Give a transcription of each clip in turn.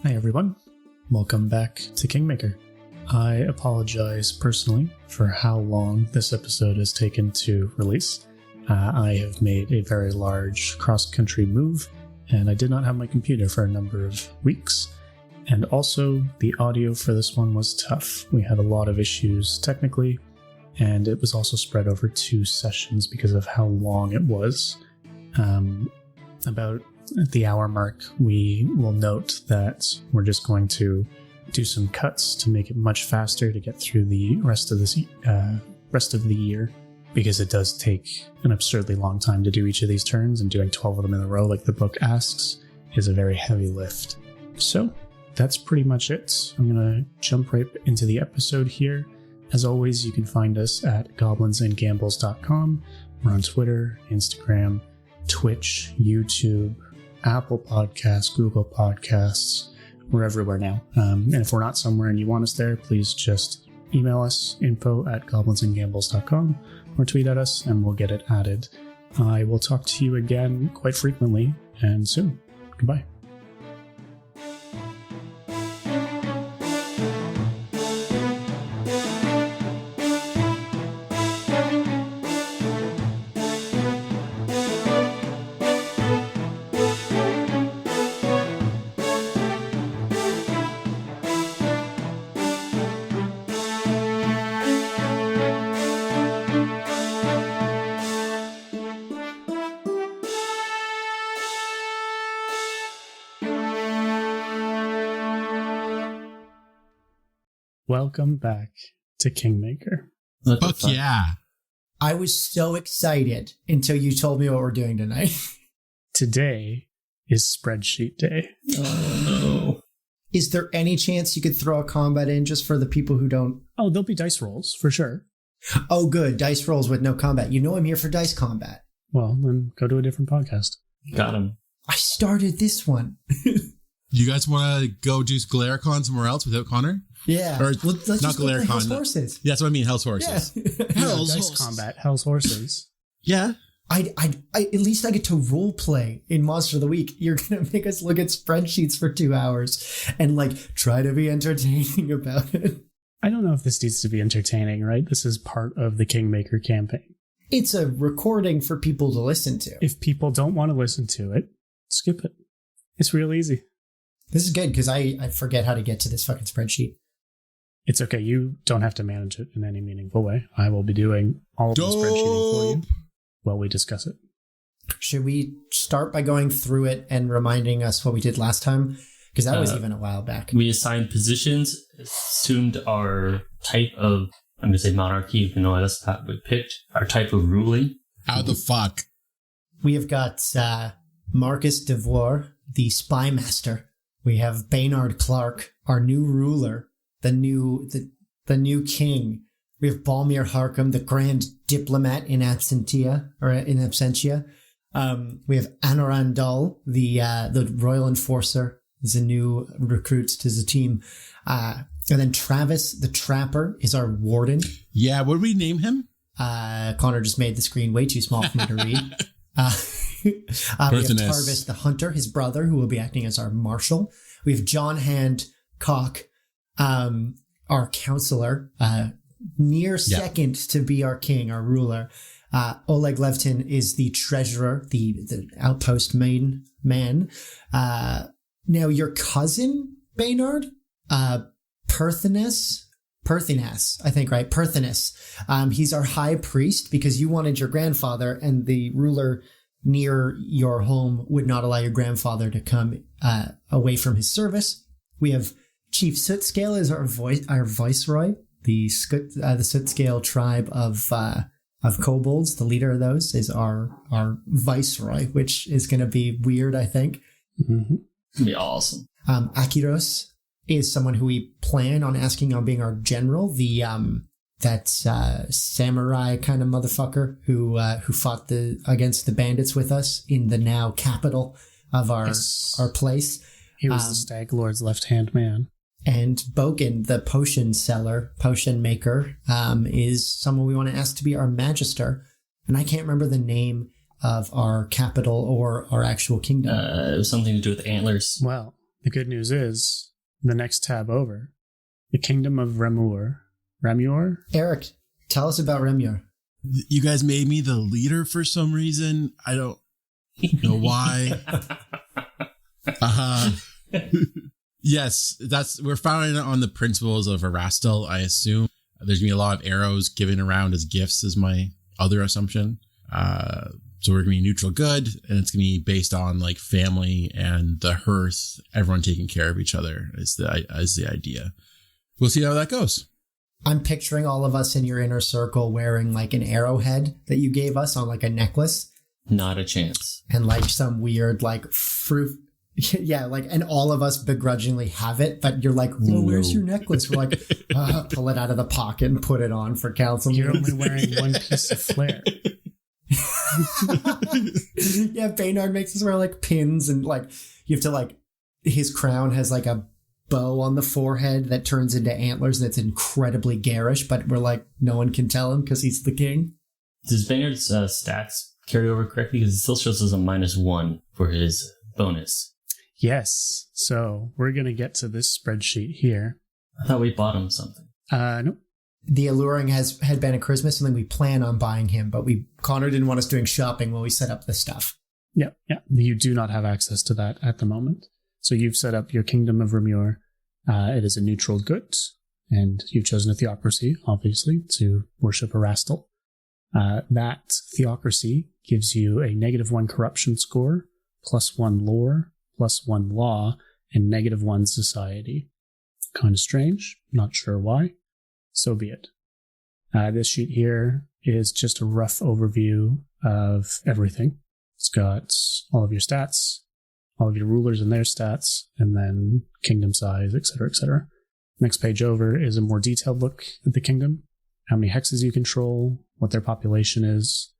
Hi everyone, welcome back to Kingmaker. I apologize personally for how long this episode has taken to release. I have made a very large cross-country move, and I did not have my computer for a number of weeks. And also, the audio for this one was tough. We had a lot of issues technically, and it was also spread over 2 sessions because of how long it was. About at the hour mark, we will note that we're just going to do some cuts to make it much faster to get through the rest of the year, because it does take an absurdly long time to do each of these turns, and doing 12 of them in a row like the book asks is a very heavy lift. So that's pretty much it. I'm going to jump right into the episode here. As always, you can find us at goblinsandgambles.com. We're on Twitter, Instagram, Twitch, YouTube, Apple Podcasts, Google Podcasts. We're everywhere now. And if we're not somewhere and you want us there, please just email us, info@goblinsandgambles.com, or tweet at us and we'll get it added. I will talk to you again quite frequently and soon. Goodbye. Welcome back to Kingmaker. Fuck yeah. I was so excited until you told me what we're doing tonight. Today is Spreadsheet Day. Oh, no. Is there any chance you could throw a combat in just for the people who don't? Oh, there'll be dice rolls, for sure. Oh, good. Dice rolls with no combat. You know I'm here for dice combat. Well, then go to a different podcast. Got him. I started this one. You guys want to go do Galericon somewhere else without Connor? Yeah. Or let's not just go play Galericon. Hell's Horses. Yeah, that's what I mean. Hell's Horses. Yeah. Hell's Dice Horses. Combat, Hell's Horses. Yeah. I at least I get to role play in Monster of the Week. You're going to make us look at spreadsheets for 2 hours and try to be entertaining about it. I don't know if this needs to be entertaining, right? This is part of the Kingmaker campaign. It's a recording for people to listen to. If people don't want to listen to it, skip it. It's real easy. This is good because I forget how to get to this fucking spreadsheet. It's okay. You don't have to manage it in any meaningful way. I will be doing all of the spreadsheeting for you while we discuss it. Should we start by going through it and reminding us what we did last time? Because that was even a while back. We assigned positions, assumed our type of, I'm going to say monarchy, even though that's not what we picked, our type of ruling. How the fuck? We have got Marcus Devoir, the spy master. We have Baynard Clark, our new ruler, the new king. We have Balmir Harkham, the grand diplomat in absentia. We have Anorandal, the royal enforcer, is a new recruit to the team. And then Travis, the trapper, is our warden. Yeah, what did we name him? Connor just made the screen way too small for me to read. We have Tarvis, the hunter, his brother, who will be acting as our marshal. We have John Handcock, our counselor, near second to be our king, our ruler. Oleg Levtin is the treasurer, the outpost main man. Now your cousin, Baynard, Perthinas, I think, right? Perthinas. He's our high priest because you wanted your grandfather, and the ruler near your home would not allow your grandfather to come away from his service. We have Chief Sootscale as our viceroy, the Sootscale tribe of kobolds. The leader of those is our viceroy, which is going to be weird, I think. Mm-hmm. It'll be awesome. Akiros is someone who we plan on asking on being our general, that samurai kind of motherfucker who fought against the bandits with us in the now capital of our place. He was the Stag Lord's left-hand man. And Bogan, the potion maker, is someone we want to ask to be our magister. And I can't remember the name of our capital or our actual kingdom. It was something to do with antlers. Well, The good news is, the next tab over, the Kingdom of Remur. Remur? Eric, tell us about Remur. You guys made me the leader for some reason. I don't know why. Yes, we're founding it on the principles of Erastil, I assume. There's going to be a lot of arrows given around as gifts is my other assumption. So we're going to be neutral good, and it's going to be based on like family and the hearth, everyone taking care of each other is the idea. We'll see how that goes. I'm picturing all of us in your inner circle wearing like an arrowhead that you gave us on like a necklace. Not a chance. And like some weird like fruit. Yeah, like, and all of us begrudgingly have it, but you're like, oh, where's your necklace? We're like, pull it out of the pocket and put it on for council. You're only wearing one piece of flair. Yeah, Baynard makes us wear like pins, and like you have to like, his crown has like a bow on the forehead that turns into antlers, and it's incredibly garish, but we're like, no one can tell him because he's the king. Does Baynard's stats carry over correctly? Because it still shows us a -1 for his bonus. Yes. So we're going to get to this spreadsheet here. I thought we bought him something. Nope. The alluring had been at Christmas, and then we plan on buying him, but Connor didn't want us doing shopping while we set up this stuff. Yeah. You do not have access to that at the moment. So you've set up your Kingdom of Remur. It is a neutral good, and you've chosen a theocracy, obviously, to worship Erastil. That theocracy gives you a -1 corruption score, +1 lore, +1 law, and -1 society. Kind of strange. Not sure why. So be it. This sheet here is just a rough overview of everything. It's got all of your stats, all of your rulers and their stats, and then kingdom size, etc., etc. Next page over is a more detailed look at the kingdom, how many hexes you control, what their population is,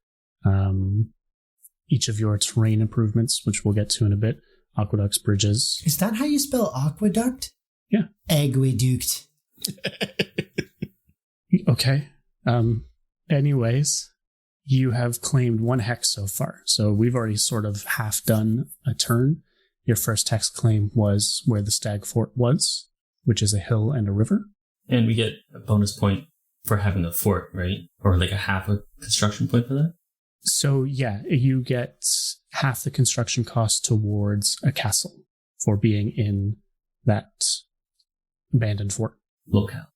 each of your terrain improvements, which we'll get to in a bit, aqueducts, bridges. Is that how you spell aqueduct? Yeah. Agueduct. Okay. Anyways, you have claimed 1 hex so far. So we've already sort of half done a turn. Your first hex claim was where the Stag Fort was, which is a hill and a river. And we get a bonus point for having a fort, right? Or like a half a construction point for that? So yeah, you get half the construction cost towards a castle for being in that abandoned fort. Locale.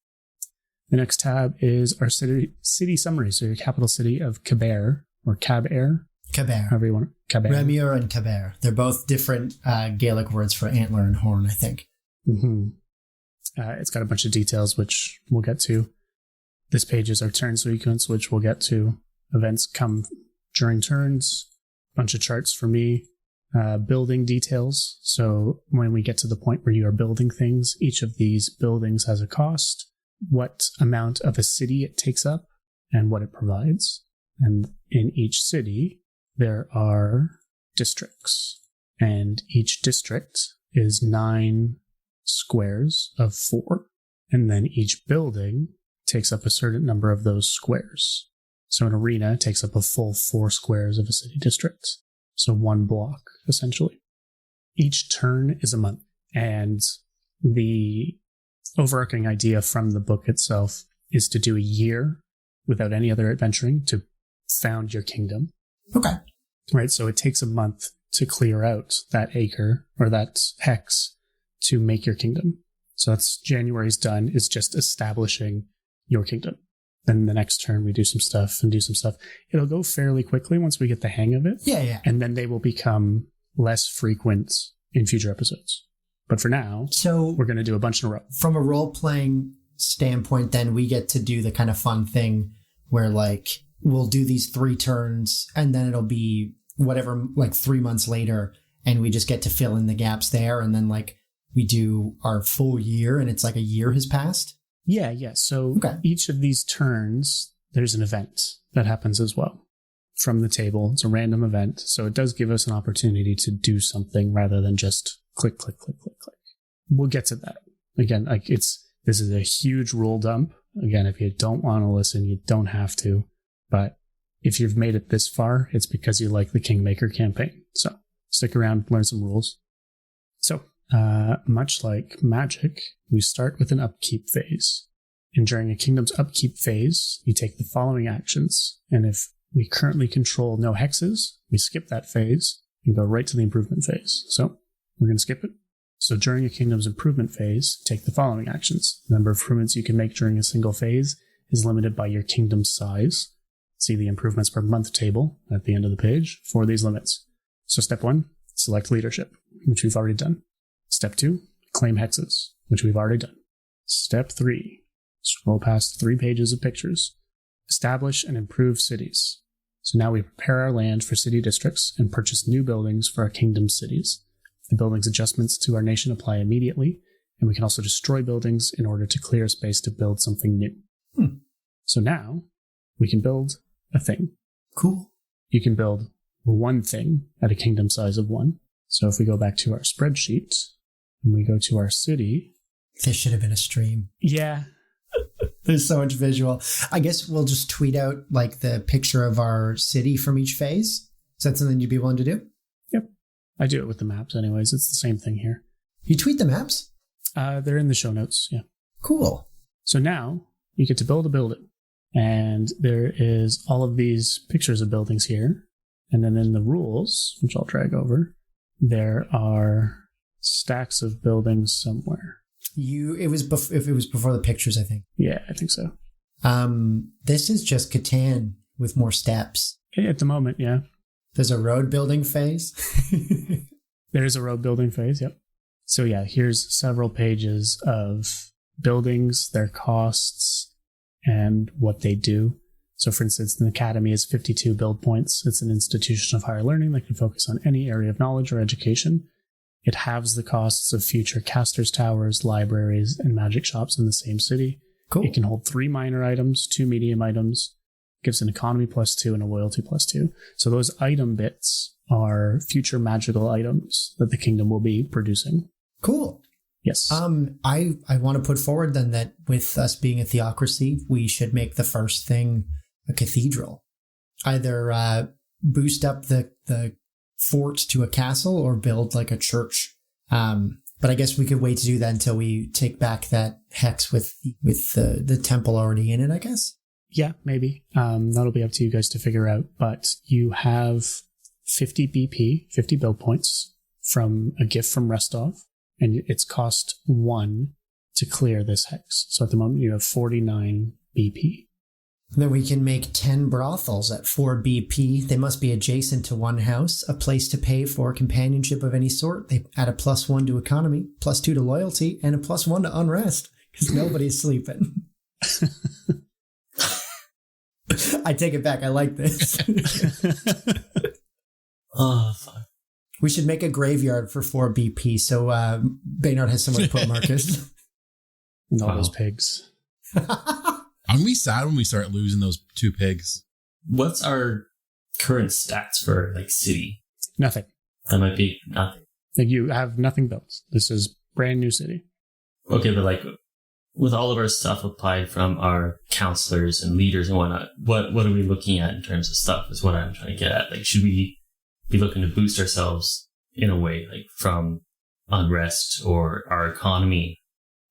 The next tab is our city summary. So your capital city of Caber, or Caber. Caber. However you want it. Caber. Remur and Caber. They're both different Gaelic words for antler and horn, I think. Mm-hmm. It's got a bunch of details, which we'll get to. This page is our turn sequence, which we'll get to. Events come during turns. Bunch of charts for me. Building details. So when we get to the point where you are building things, each of these buildings has a cost, what amount of a city it takes up, and what it provides. And in each city, there are districts. And each district is 9 squares of 4. And then each building takes up a certain number of those squares. So an arena takes up a full 4 squares of a city district. So 1 block, essentially. Each turn is a month. And the overarching idea from the book itself is to do a year without any other adventuring to found your kingdom. Okay. Right, so it takes a month to clear out that acre or that hex to make your kingdom. So that's January's done, is just establishing your kingdom. Then the next turn we do some stuff. It'll go fairly quickly once we get the hang of it. Yeah. And then they will become less frequent in future episodes. But for now, so we're going to do a bunch in a row. From a role-playing standpoint, then we get to do the kind of fun thing where like we'll do these 3 turns and then it'll be whatever, like 3 months later, and we just get to fill in the gaps there. And then like we do our full year and it's like a year has passed. Yeah. So Each of these turns, there's an event that happens as well from the table. It's a random event. So it does give us an opportunity to do something rather than just click. We'll get to that. Again, like this is a huge rule dump. Again, if you don't want to listen, you don't have to. But if you've made it this far, it's because you like the Kingmaker campaign. So stick around, learn some rules. So Much like Magic, we start with an upkeep phase. And during a kingdom's upkeep phase, you take the following actions. And if we currently control no hexes, we skip that phase and go right to the improvement phase. So we're going to skip it. So during a kingdom's improvement phase, take the following actions. The number of improvements you can make during a single phase is limited by your kingdom's size. See the improvements per month table at the end of the page for these limits. So step 1, select leadership, which we've already done. Step 2, claim hexes, which we've already done. Step 3, scroll past 3 pages of pictures. Establish and improve cities. So now we prepare our land for city districts and purchase new buildings for our kingdom cities. The buildings adjustments to our nation apply immediately, and we can also destroy buildings in order to clear space to build something new. So now we can build a thing. Cool. You can build one thing at a kingdom size of 1. So if we go back to our spreadsheet and we go to our city. This should have been a stream. Yeah. There's so much visual. I guess we'll just tweet out like the picture of our city from each phase. Is that something you'd be willing to do? Yep. I do it with the maps anyways. It's the same thing here. You tweet the maps? They're in the show notes. Yeah. Cool. So now you get to build it. And there is all of these pictures of buildings here. And then in the rules, which I'll drag over, there are stacks of buildings somewhere. If it was before the pictures, I think. Yeah, I think so. This is just Catan with more steps. At the moment, yeah. There's a road building phase. There is a road building phase, yep. So yeah, here's several pages of buildings, their costs, and what they do. So for instance, an academy is 52 build points. It's an institution of higher learning that can focus on any area of knowledge or education. It halves the costs of future casters' towers, libraries, and magic shops in the same city. Cool. It can hold 3 minor items, 2 medium items, gives an economy +2 and a loyalty +2. So those item bits are future magical items that the kingdom will be producing. Cool. Yes. I want to put forward then that with us being a theocracy, we should make the first thing a cathedral. Either boost up the fort to a castle or build like a church. But I guess we could wait to do that until we take back that hex with the temple already in it, I guess. Yeah, maybe. That'll be up to you guys to figure out. But you have 50 BP, 50 build points from a gift from Restov, and it's cost 1 to clear this hex. So at the moment you have 49 BP. Then we can make 10 brothels at 4 BP. They must be adjacent to one house, a place to pay for companionship of any sort. They add a +1 to economy, +2 to loyalty, and a +1 to unrest, because nobody's sleeping. I take it back. I like this. Oh, fuck. We should make a graveyard for 4 BP so Baynard has somewhere to put Marcus. And all those pigs. I'm going to be sad when we start losing those 2 pigs. What's our current stats for, like, city? Nothing. That might be nothing. Like, you have nothing built. This is brand new city. Okay, but, like, with all of our stuff applied from our counselors and leaders and whatnot, what are we looking at in terms of stuff is what I'm trying to get at. Like, should we be looking to boost ourselves in a way, like, from unrest or our economy?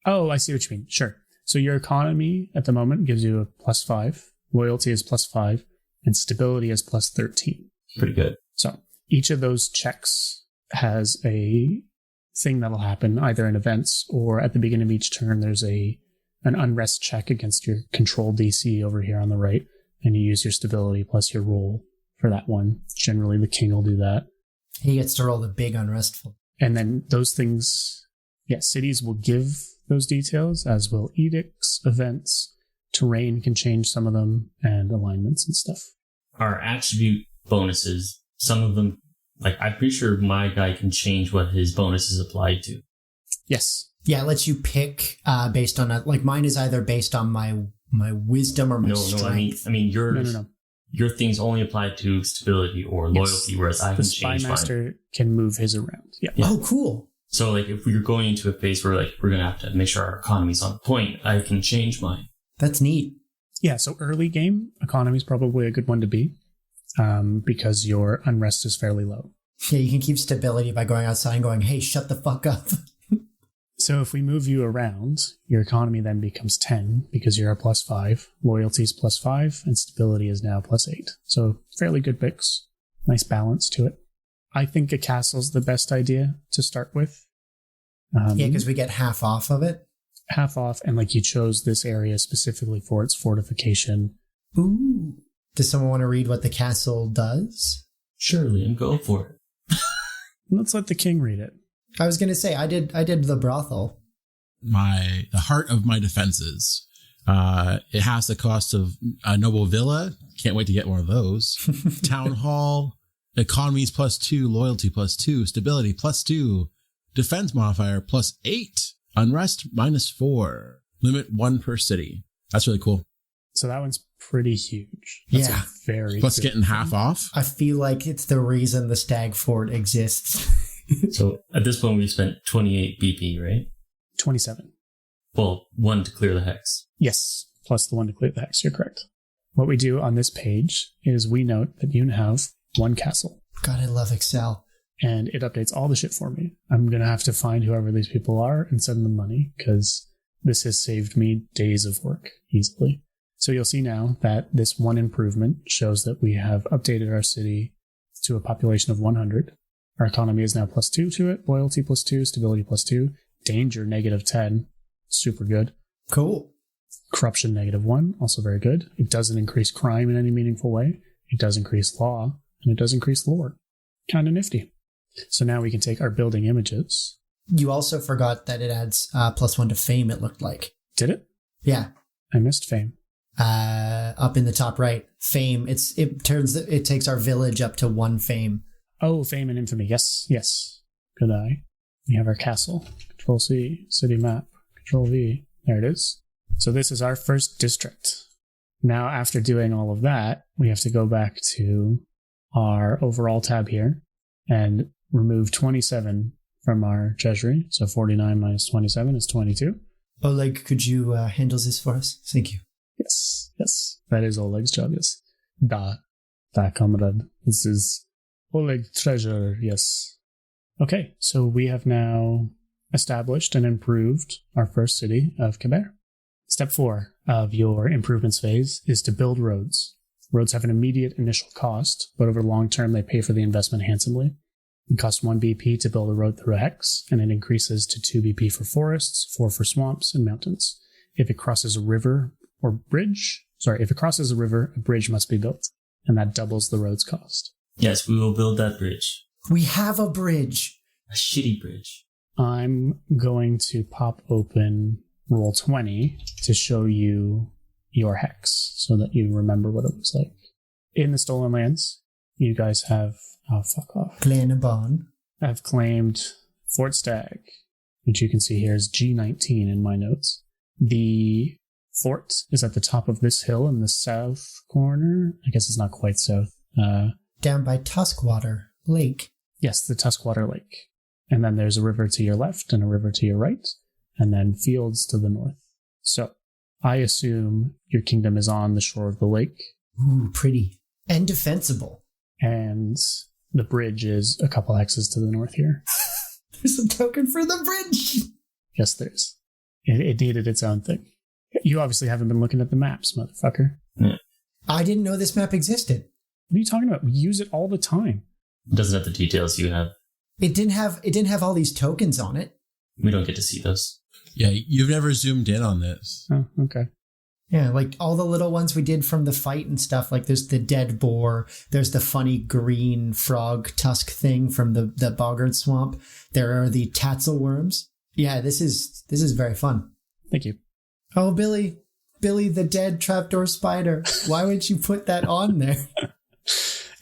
Oh, I see what you mean. Sure. So your economy at the moment gives you a +5, loyalty is +5, and stability is +13. Pretty good. So each of those checks has a thing that'll happen either in events or at the beginning of each turn. There's an unrest check against your control DC over here on the right, and you use your stability plus your roll for that one. Generally, the king will do that. He gets to roll the big unrestful. And then those things, cities will give those details, as will edicts, events, terrain can change some of them, and alignments and stuff. Our attribute bonuses, some of them, like, I'm pretty sure my guy can change what his bonus is applied to. Yes. Yeah, it lets you pick based on, like, mine is either based on my wisdom or my strength. I mean, yours. No. Your things only apply to stability or loyalty, whereas I can change mine. The Spymaster can move his around. Yeah. Oh, cool. So, like, if we're going into a phase where, like, we're going to have to make sure our economy's on point, I can change mine. That's neat. Yeah, so early game, economy is probably a good one to be, because your unrest is fairly low. Yeah, you can keep stability by going outside and going, hey, shut the fuck up. So if we move you around, your economy then becomes 10 because you're a +5, loyalty is +5, and stability is now +8. So fairly good mix. Nice balance to it. I think a castle's the best idea to start with. Yeah, because we get half off of it. Half off, and like you chose this area specifically for its fortification. Ooh. Does someone want to read what the castle does? Surely, and go for it. Let's let the king read it. I was going to say, I did the brothel. The heart of my defenses. It has the cost of a noble villa. Can't wait to get one of those. Town hall. Economies +2. Loyalty +2. Stability +2. Defense modifier +8. Unrest -4. Limit 1 per city. That's really cool. So that one's pretty huge. That's Yeah. very Plus good getting half off. I feel like it's the reason the Stag Fort exists. So at this point, we've spent 28 BP, right? 27. Well, 1 to clear the hex. Yes, plus the one to clear the hex. You're correct. What we do on this page is we note that you have 1 castle. God, I love Excel. And it updates all the shit for me. I'm going to have to find whoever these people are and send them money because this has saved me days of work easily. So you'll see now that this one improvement shows that we have updated our city to a population of 100. Our economy is now +2 to it, loyalty +2, stability +2, danger -10, super good. Cool. Corruption -1, also very good. It doesn't increase crime in any meaningful way. It does increase law, and it does increase lore. Kind of nifty. So now we can take our building images. You also forgot that it adds +1 to fame, it looked like. Did it? Yeah. I missed fame. Up in the top right, fame. It takes our village up to 1 fame. Oh, fame and infamy. Yes, yes. Good eye. We have our castle. Control C, city map. Control V. There it is. So this is our first district. Now, after doing all of that, we have to go back to our overall tab here and remove 27 from our treasury. So 49 minus 27 is 22. Oleg, could you handle this for us? Thank you. Yes, yes. That is Oleg's job, yes. Da, comrade. This is Oleg treasurer, yes. Okay, so we have now established and improved our first city of Quebec. Step 4 of your improvements phase is to build roads. Roads have an immediate initial cost, but over the long term, they pay for the investment handsomely. It costs 1 BP to build a road through a hex, and it increases to 2 BP for forests, 4 for swamps and mountains. If it crosses a river, a bridge must be built, and that doubles the road's cost. Yes, we will build that bridge. We have a bridge. A shitty bridge. I'm going to pop open Roll20 to show you your hex so that you remember what it looks like. In the Stolen Lands, you guys have... Oh, fuck off. Glenabon. I've claimed Fort Stag, which you can see here is G19 in my notes. The fort is at the top of this hill in the south corner. I guess it's not quite south. Down by Tuskwater Lake. Yes, the Tuskwater Lake. And then there's a river to your left and a river to your right, and then fields to the north. So, I assume your kingdom is on the shore of the lake. Ooh, pretty. And defensible. And the bridge is a couple hexes to the north here. There's a token for the bridge. Yes, there's. It needed its own thing. You obviously haven't been looking at the maps, motherfucker. Yeah. I didn't know this map existed. What are you talking about? We use it all the time. It doesn't have the details you have. It didn't have all these tokens on it. We don't get to see those. Yeah, you've never zoomed in on this. Oh, okay. Yeah, like all the little ones we did from the fight and stuff. Like there's the dead boar. There's the funny green frog tusk thing from the boggart swamp. There are the tatzel worms. Yeah, this is very fun. Thank you. Oh, Billy, the dead trapdoor spider. Why would you put that on there?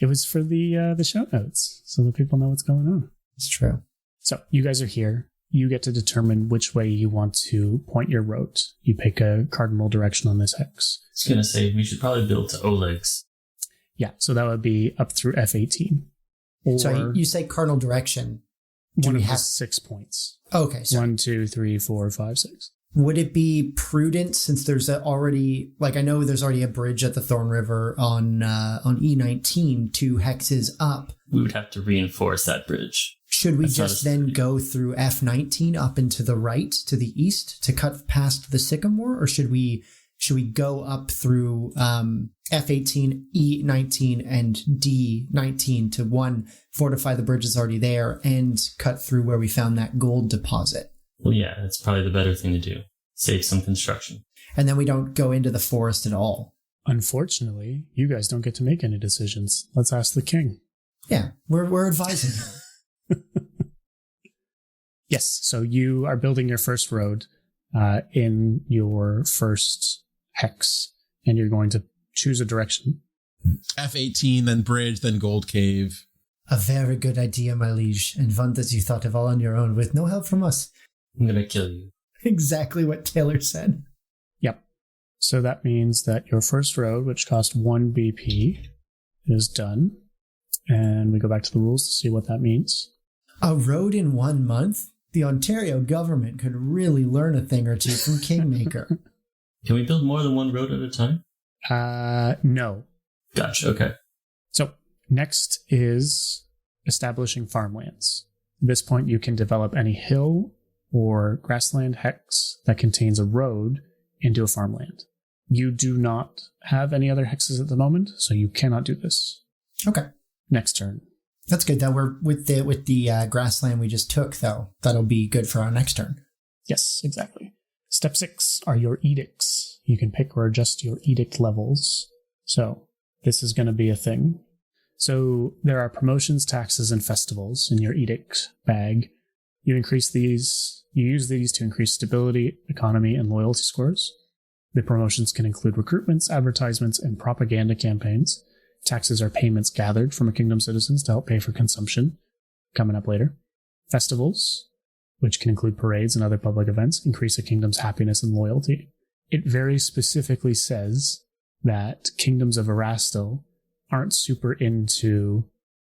It was for the show notes, so that people know what's going on. It's true. So you guys are here. You get to determine which way you want to point your road. You pick a cardinal direction on this hex. I was going to say, we should probably build to Oleg's. Yeah, so that would be up through F18. Or so you say cardinal direction. One of the 6 points. Okay, so 1, 2, 3, 4, 5, 6. Would it be prudent, since there's already, like, I know there's already a bridge at the Thorn River on E19 2 hexes up. We would have to reinforce that bridge. Should we just then go through F19 up and to the right, to the east, to cut past the Sycamore? Or should we go up through F18, E19, and D19 to, one, fortify the bridges already there, and cut through where we found that gold deposit? Well, yeah, that's probably the better thing to do. Save some construction. And then we don't go into the forest at all. Unfortunately, you guys don't get to make any decisions. Let's ask the king. Yeah, we're advising him. Yes, so you are building your first road in your first hex, and you're going to choose a direction. F18, then bridge, then gold cave. A very good idea, my liege, and one that you thought of all on your own with no help from us. I'm going to kill you. Exactly what Taylor said. Yep. So that means that your first road, which cost 1 BP, is done. And we go back to the rules to see what that means. A road in 1 month? The Ontario government could really learn a thing or two from Kingmaker. Can we build more than one road at a time? No. Gotcha, okay. So next is establishing farmlands. At this point, you can develop any hill or grassland hex that contains a road into a farmland. You do not have any other hexes at the moment, so you cannot do this. Okay. Next turn. That's good. That we're with the grassland we just took, though. That'll be good for our next turn. Yes, exactly. Step 6 are your edicts. You can pick or adjust your edict levels. So this is going to be a thing. So there are promotions, taxes, and festivals in your edict bag. You use these to increase stability, economy, and loyalty scores. The promotions can include recruitments, advertisements, and propaganda campaigns. Taxes are payments gathered from a kingdom's citizens to help pay for consumption. Coming up later. Festivals, which can include parades and other public events, increase a kingdom's happiness and loyalty. It very specifically says that kingdoms of Erastil aren't super into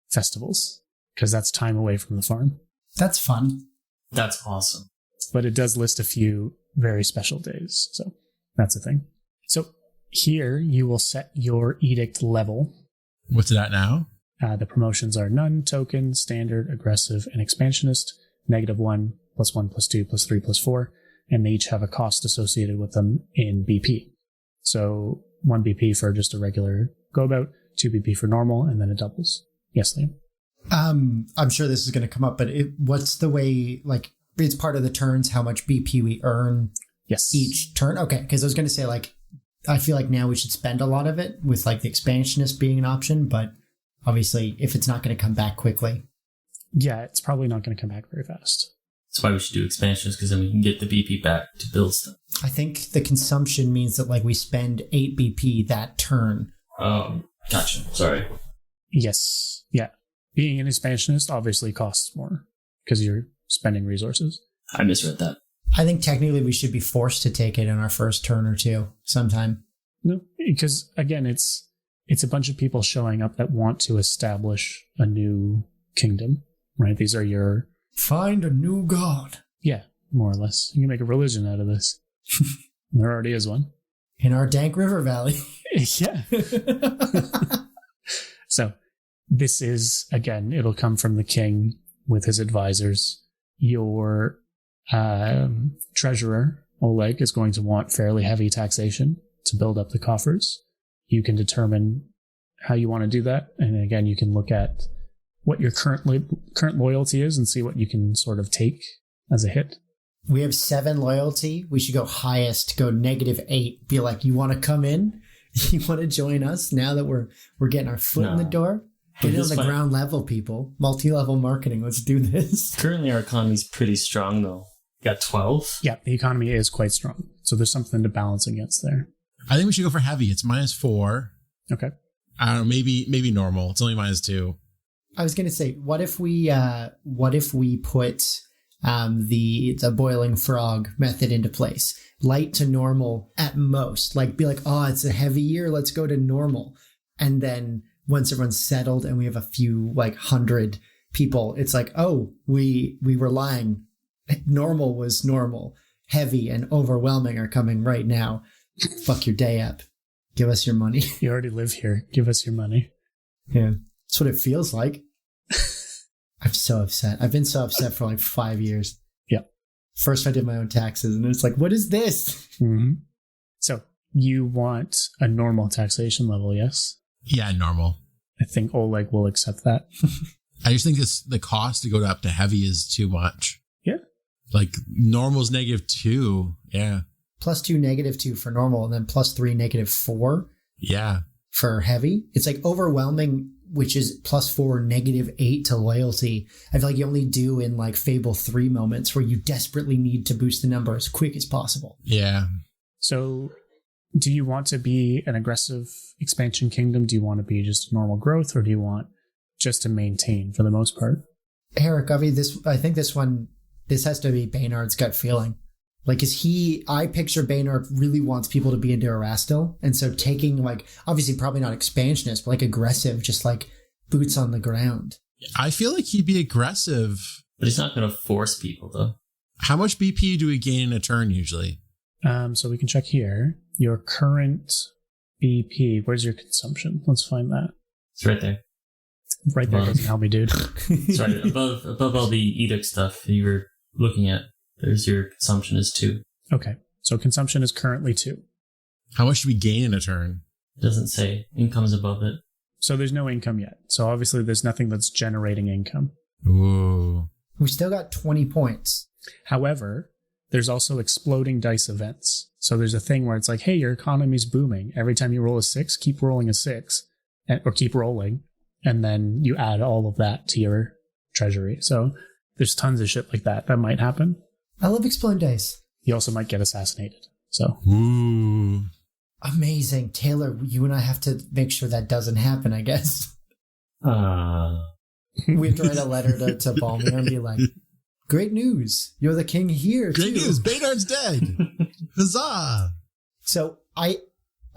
festivals, because that's time away from the farm. That's fun. That's awesome. But it does list a few very special days, so that's a thing. So here you will set your edict level. What's it at now? The promotions are none, token, standard, aggressive, and expansionist. -1, +1, +2, +3, +4, and they each have a cost associated with them in BP. So 1 BP for just a regular go about, 2 BP for normal, and then it doubles. Yes, Liam? I'm sure this is going to come up, but what's the way, like, it's part of the turns, how much BP we earn each turn? Okay, because I was going to say, like, I feel like now we should spend a lot of it with, like, the expansionist being an option, but obviously if it's not going to come back quickly. Yeah, it's probably not going to come back very fast. That's why we should do expansions, because then we can get the BP back to build stuff. I think the consumption means that, like, we spend 8 BP that turn. Oh, gotcha. Sorry. Yes. Yeah. Being an expansionist obviously costs more because you're spending resources. I misread that. I think technically we should be forced to take it in our first turn or two sometime. No, because again, it's a bunch of people showing up that want to establish a new kingdom, right? These are your... Find a new god. Yeah, more or less. You can make a religion out of this. There already is one. In our dank river valley. Yeah. So this is, again, it'll come from the king with his advisors. Your treasurer, Oleg, is going to want fairly heavy taxation to build up the coffers. You can determine how you want to do that. And again, you can look at what your current loyalty is and see what you can sort of take as a hit. We have 7 loyalty. We should go highest, go -8. Be like, you want to come in? You want to join us now that we're getting our foot in the door? Get it on the ground level, people. Multi-level marketing. Let's do this. Currently, our economy's pretty strong, though. Got 12? Yeah, the economy is quite strong. So there's something to balance against there. I think we should go for heavy. It's -4. Okay. I don't know, maybe normal. It's only -2. I was going to say, what if we put the boiling frog method into place? Light to normal at most. Like, be like, oh, it's a heavy year. Let's go to normal. And then once everyone's settled and we have a few, like, 100 people, it's like, oh, we were lying. Normal was normal. heavy and overwhelming are coming right now. Fuck your day up. Give us your money. You already live here. Give us your money. Yeah. That's what it feels like. I'm so upset. I've been so upset for like 5 years. Yeah. First I did my own taxes and it's like, what is this? Mm-hmm. So you want a normal taxation level, yes? Yeah, normal. I think Oleg will accept that. I just think the cost to go up to heavy is too much. Yeah. Like normal's -2. Yeah. +2, -2 for normal, and then +3, -4 Yeah. for heavy. It's like overwhelming, which is +4, -8 to loyalty. I feel like you only do in like Fable 3 moments where you desperately need to boost the number as quick as possible. Yeah. So do you want to be an aggressive expansion kingdom? Do you want to be just normal growth, or do you want just to maintain for the most part? Eric, I think this has to be Baynard's gut feeling. Like, I picture Baynard really wants people to be into Erastil. And so taking like, obviously probably not expansionist, but like aggressive, just like boots on the ground. I feel like he'd be aggressive. But he's not going to force people, though. How much BP do we gain in a turn usually? So we can check here. Your current BP, where's your consumption? Let's find that. It's right there. Right there doesn't help me, dude. Sorry, above all the edict stuff that you were looking at, there's your consumption is 2. Okay, so consumption is currently 2. How much do we gain in a turn? It doesn't say. Income's above it. So there's no income yet. So obviously there's nothing that's generating income. Ooh. We still got 20 points. However, there's also exploding dice events. So there's a thing where it's like, hey, your economy's booming. Every time you roll a 6, keep rolling a 6, or keep rolling. And then you add all of that to your treasury. So there's tons of shit like that might happen. I love exploding dice. You also might get assassinated. So Ooh. Amazing. Taylor, you and I have to make sure that doesn't happen, I guess. We have to write a letter to Balmir and be like, great news. You're the king here, Great too. news. Baynard's dead. Huzzah. So I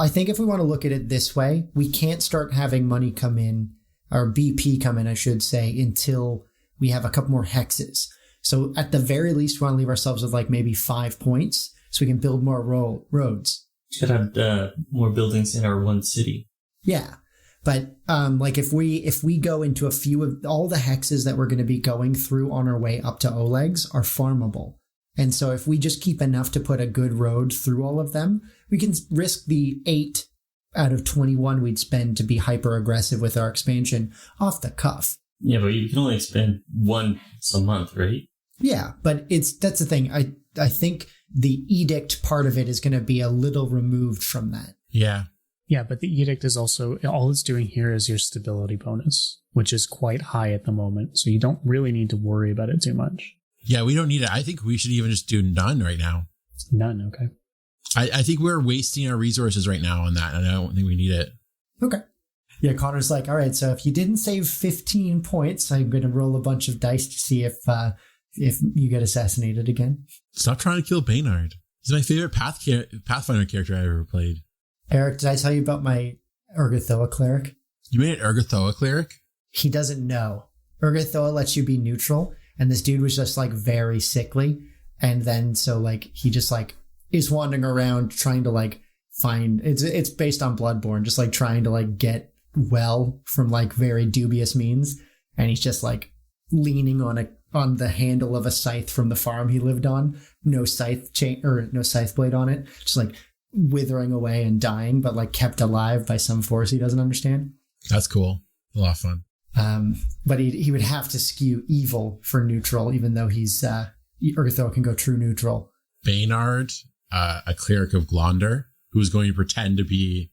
think if we want to look at it this way, we can't start having money come in, or BP come in, I should say, until we have a couple more hexes. So at the very least, we want to leave ourselves with like maybe 5 points so we can build more roads. Should have more buildings in our one city. Yeah. But like if we go into a few of all the hexes that we're going to be going through on our way up to Oleg's are farmable. And so if we just keep enough to put a good road through all of them, we can risk the 8 out of 21 we'd spend to be hyper aggressive with our expansion off the cuff. Yeah, but you can only spend once a month, right? Yeah, but that's the thing. I think the edict part of it is going to be a little removed from that. Yeah. yeah, but the edict is also, all it's doing here is your stability bonus, which is quite high at the moment. So you don't really need to worry about it too much. Yeah, we don't need it. I think we should even just do none right now. None, okay. I think we're wasting our resources right now on that, and I don't think we need it. Okay. Yeah, Connor's like, all right, so if you didn't save 15 points, I'm going to roll a bunch of dice to see if you get assassinated again. Stop trying to kill Baynard. He's my favorite Pathfinder character I ever played. Eric, did I tell you about my Urgathoa cleric? You made an Urgathoa cleric? He doesn't know. Urgathoa lets you be neutral, and this dude was just like very sickly, and then so like he just like is wandering around trying to like find, it's based on Bloodborne, just like trying to like get well from like very dubious means, and he's just like leaning on the handle of a scythe from the farm he lived on, no scythe blade on it, just like withering away and dying, but like kept alive by some force he doesn't understand. That's cool. A lot of fun. But he would have to skew evil for neutral, even though he's Urgathoa can go true neutral. Baynard, a cleric of Glonder, who's going to pretend to be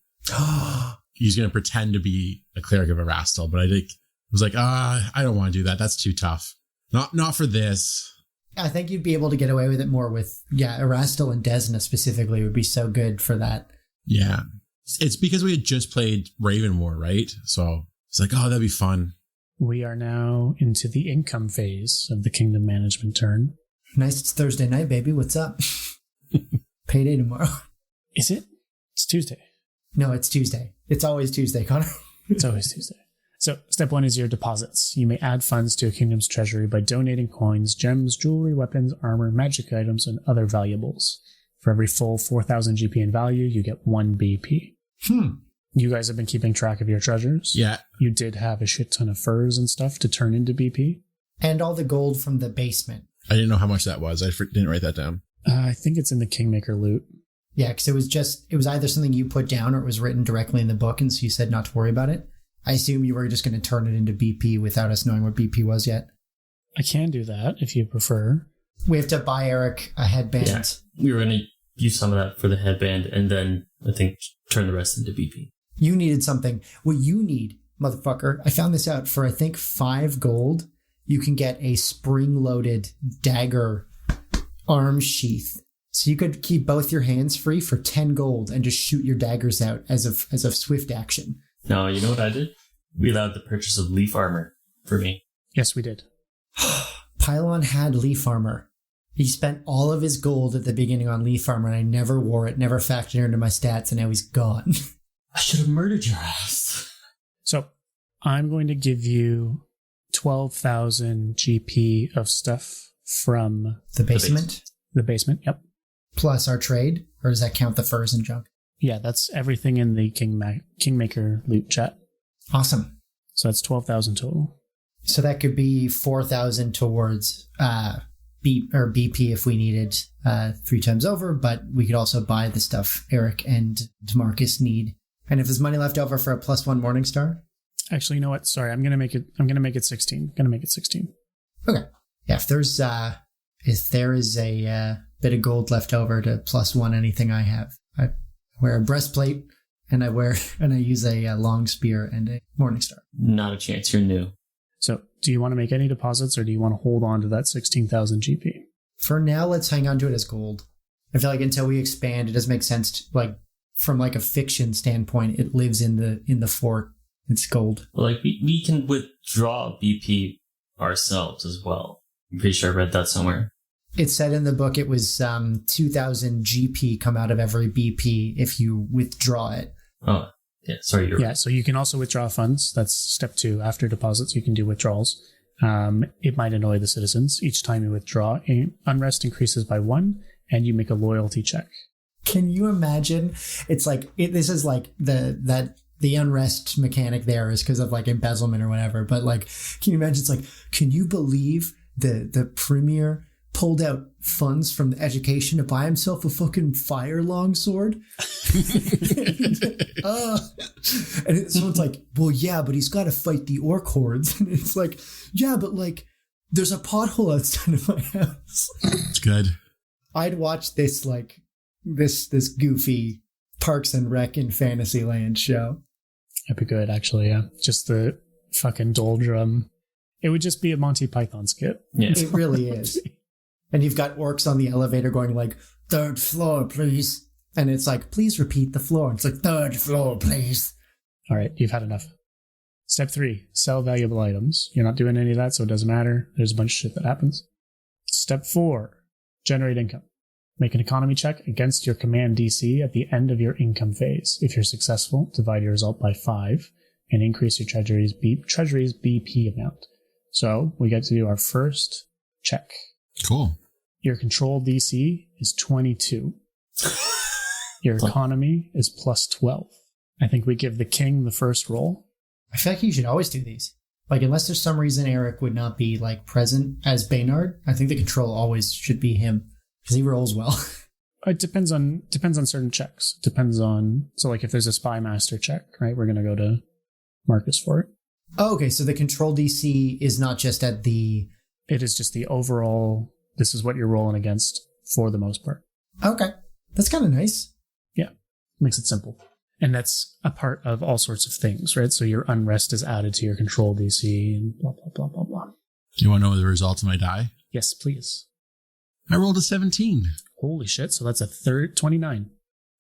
he's going to pretend to be a cleric of Erastil, but I think was like, I don't want to do that. That's too tough. Not for this. I think you'd be able to get away with it more with, Erastil and Desna specifically would be so good for that. Yeah. It's because we had just played Raven War, right? So it's like, that'd be fun. We are now into the income phase of the kingdom management turn. Nice, it's Thursday night, baby. What's up? Payday tomorrow. Is it? It's Tuesday. No, it's Tuesday. It's always Tuesday, Connor. It's always Tuesday. So step 1 is your deposits. You may add funds to a kingdom's treasury by donating coins, gems, jewelry, weapons, armor, magic items, and other valuables. For every full 4,000 GP in value, you get 1 BP. You guys have been keeping track of your treasures? Yeah. You did have a shit ton of furs and stuff to turn into BP? And all the gold from the basement. I didn't know how much that was. I didn't write that down. I think it's in the Kingmaker loot. Yeah, because it was either something you put down or it was written directly in the book, and so you said not to worry about it. I assume you were just going to turn it into BP without us knowing what BP was yet. I can do that if you prefer. We have to buy Eric a headband. Yeah, we were going to use some of that for the headband and then I think turn the rest into BP. You needed something. What you need, motherfucker, I found this out for I think 5 gold. You can get a spring-loaded dagger arm sheath. So you could keep both your hands free for 10 gold and just shoot your daggers out as a swift action. No, you know what I did? We allowed the purchase of leaf armor for me. Yes, we did. Pylon had leaf armor. He spent all of his gold at the beginning on leaf armor, and I never wore it, never factored it into my stats, and now he's gone. I should have murdered your ass. So I'm going to give you 12,000 GP of stuff from The basement? the basement. Yep. Plus our trade? Or does that count the furs and junk? Yeah, that's everything in the Kingmaker loot chat. Awesome. So that's 12,000 total. So that could be 4,000 towards BP if we needed 3 times over, but we could also buy the stuff Eric and DeMarcus need. And if there's money left over for a +1 Morningstar? Actually, you know what? Sorry, I'm gonna make it 16. Gonna make it 16. Okay. Yeah, if there is a bit of gold left over to +1 anything I have, I wear a breastplate and I use a long spear and a Morningstar. Not a chance. You're new. So, do you want to make any deposits, or do you want to hold on to that 16,000 GP? For now, let's hang on to it as gold. I feel like until we expand, it doesn't make sense to, from a fiction standpoint, it lives in the fort. It's gold. Well, we can withdraw BP ourselves as well. I'm pretty sure I read that somewhere. It said in the book it was 2,000 GP come out of every BP if you withdraw it. Oh, yeah. Sorry, you're right. So you can also withdraw funds. That's step 2. After deposits, you can do withdrawals. It might annoy the citizens. Each time you withdraw, unrest increases by 1, and you make a loyalty check. Can you imagine? It's this is the unrest mechanic there is because of embezzlement or whatever. But can you imagine? It's can you believe the premier pulled out funds from the education to buy himself a fucking fire longsword? And someone's well, yeah, but he's got to fight the orc hordes. And it's yeah, but there's a pothole outside of my house. It's good. I'd watch this this goofy Parks and Rec in Fantasyland show. That'd be good, actually, yeah. Just the fucking doldrum. It would just be a Monty Python skit. Yeah. It really is. And you've got orcs on the elevator going 3rd floor, please. And it's please repeat the floor. It's 3rd floor, please. All right, you've had enough. Step 3, sell valuable items. You're not doing any of that, so it doesn't matter. There's a bunch of shit that happens. Step 4, generate income. Make an economy check against your command DC at the end of your income phase. If you're successful, divide your result by 5 and increase your treasury's BP amount. So we get to do our first check. Cool. Your control DC is 22. Your economy is +12. I think we give the king the first roll. I feel like you should always do these. Unless there's some reason Eric would not be present as Baynard, I think the control always should be him because he rolls well. It depends on certain checks. Depends on, so if there's a spy master check, right? We're going to go to Marcus for it. Oh, okay. So the control DC is not just at the... It is just the overall, this is what you're rolling against for the most part. Okay. That's kind of nice. Yeah. Makes it simple. And that's a part of all sorts of things, right? So your unrest is added to your control DC and blah, blah, blah, blah, blah. Do you want to know the results of my die? Yes, please. I rolled a 17. Holy shit. So that's a 29.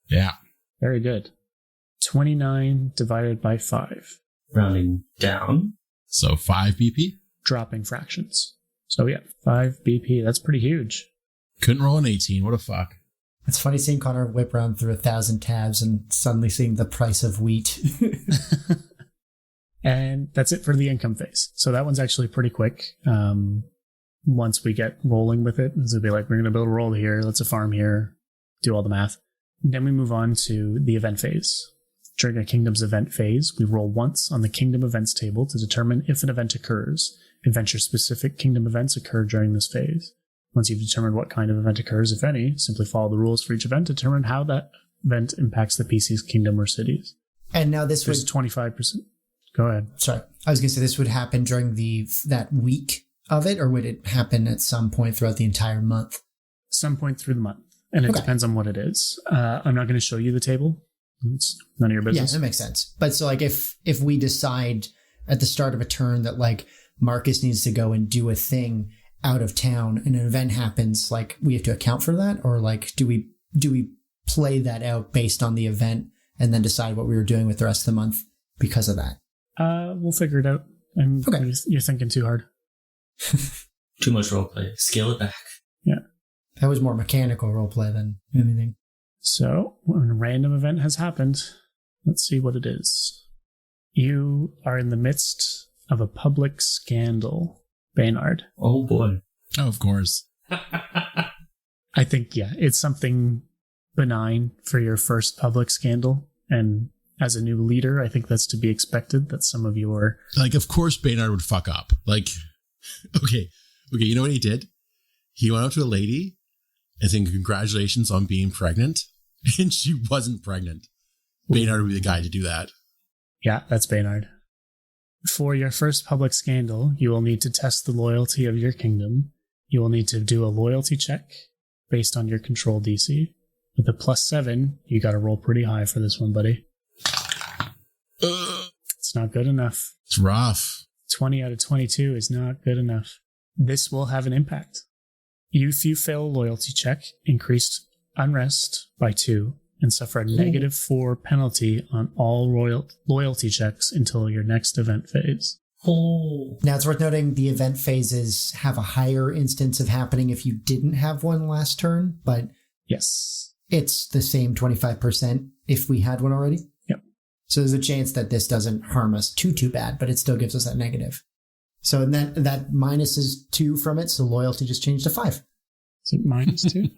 Yeah. Very good. 29 divided by 5. Rounding down. So 5 BP? Dropping fractions. So yeah, 5 BP. That's pretty huge. Couldn't roll an 18. What a fuck. It's funny seeing Connor whip around through 1,000 tabs and suddenly seeing the price of wheat. And that's it for the income phase. So that one's actually pretty quick. Once we get rolling with it, it'll be like, we're going to build a world here, let's a farm here, do all the math. Then we move on to the event phase. During a kingdom's event phase, we roll once on the kingdom events table to determine if an event occurs. Adventure-specific kingdom events occur during this phase. Once you've determined what kind of event occurs, if any, simply follow the rules for each event to determine how that event impacts the PC's kingdom or cities. And now this was 25%. Go ahead. Sorry. I was going to say this would happen during that week of it, or would it happen at some point throughout the entire month? Some point through the month. And it depends on what it is. I'm not going to show you the table. It's none of your business. Yeah, that makes sense. But so like if we decide at the start of a turn that like Marcus needs to go and do a thing out of town and an event happens, like we have to account for that? Or like do we play that out based on the event and then decide what we were doing with the rest of the month because of that? We'll figure it out. You're thinking too hard. Too much roleplay. Scale it back. Yeah. That was more mechanical roleplay than anything. So, when a random event has happened, let's see what it is. You are in the midst of a public scandal, Baynard. Oh boy. Oh, of course. I think, yeah, it's something benign for your first public scandal. And as a new leader, I think that's to be expected that some of your... Like, of course Baynard would fuck up. Like, okay, you know what he did? He went up to a lady and said, congratulations on being pregnant. And she wasn't pregnant. Baynard would be the guy to do that. Yeah, that's Baynard. For your first public scandal, you will need to test the loyalty of your kingdom. You will need to do a loyalty check based on your control DC. With a +7, you got to roll pretty high for this one, buddy. It's not good enough. It's rough. 20 out of 22 is not good enough. This will have an impact. If you fail a loyalty check, increased unrest by 2, and suffer a -4 penalty on all loyalty checks until your next event phase. Now it's worth noting the event phases have a higher instance of happening if you didn't have one last turn, but yes, it's the same 25% if we had one already. Yep. So there's a chance that this doesn't harm us too bad, but it still gives us that negative. So that minuses 2 from it, so loyalty just changed to 5. Is it -2?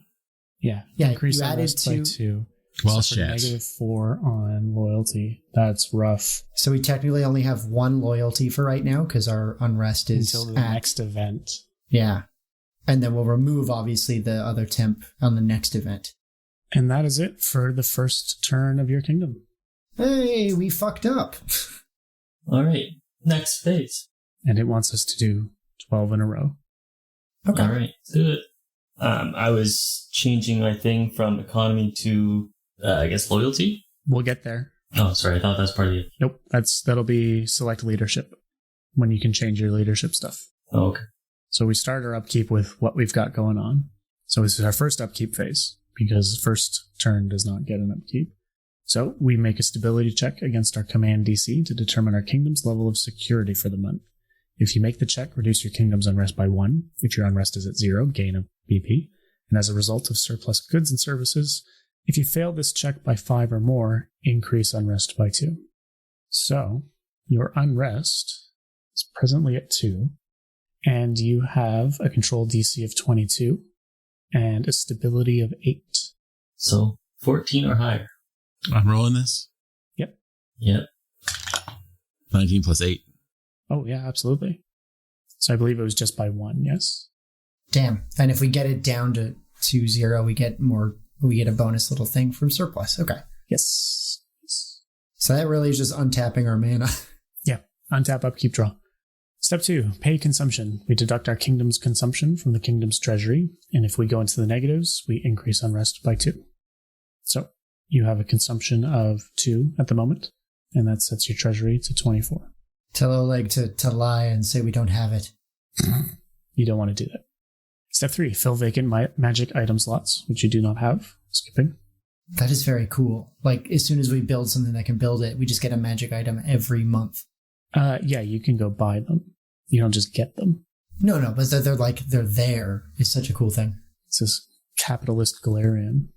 Yeah. Increase you added 2. By 2. Well, shit. -4 on loyalty. That's rough. So we technically only have 1 loyalty for right now because our unrest is until the next event. Yeah. And then we'll remove, obviously, the other temp on the next event. And that is it for the first turn of your kingdom. Hey, we fucked up. All right. Next phase. And it wants us to do 12 in a row. Okay. All right. Let's do it. I was changing my thing from economy to, I guess, loyalty. We'll get there. Oh, sorry. I thought that's part of the... Nope. That'll be select leadership when you can change your leadership stuff. Oh, okay. So we start our upkeep with what we've got going on. So this is our first upkeep phase because first turn does not get an upkeep. So we make a stability check against our command DC to determine our kingdom's level of security for the month. If you make the check, reduce your kingdom's unrest by 1. If your unrest is at 0, gain a BP. And as a result of surplus goods and services, if you fail this check by 5 or more, increase unrest by 2. So your unrest is presently at 2, and you have a control DC of 22 and a stability of 8. So 14 or higher. I'm rolling this. Yep. 19 plus 8. Oh, yeah, absolutely. So I believe it was just by 1, yes? Damn. And if we get it down to 2-0, we get a bonus little thing from surplus. Okay. Yes. So that really is just untapping our mana. Yeah. Untap, upkeep, draw. Step 2, pay consumption. We deduct our kingdom's consumption from the kingdom's treasury, and if we go into the negatives, we increase unrest by 2. So you have a consumption of 2 at the moment, and that sets your treasury to 24. Tell Oleg to lie and say we don't have it. You don't want to do that. Step 3, fill vacant magic item slots, which you do not have. Skipping. That is very cool. Like, as soon as we build something that can build it, we just get a magic item every month. Yeah, you can go buy them. You don't just get them. No, but they're there. It's such a cool thing. It's this capitalist Galarian.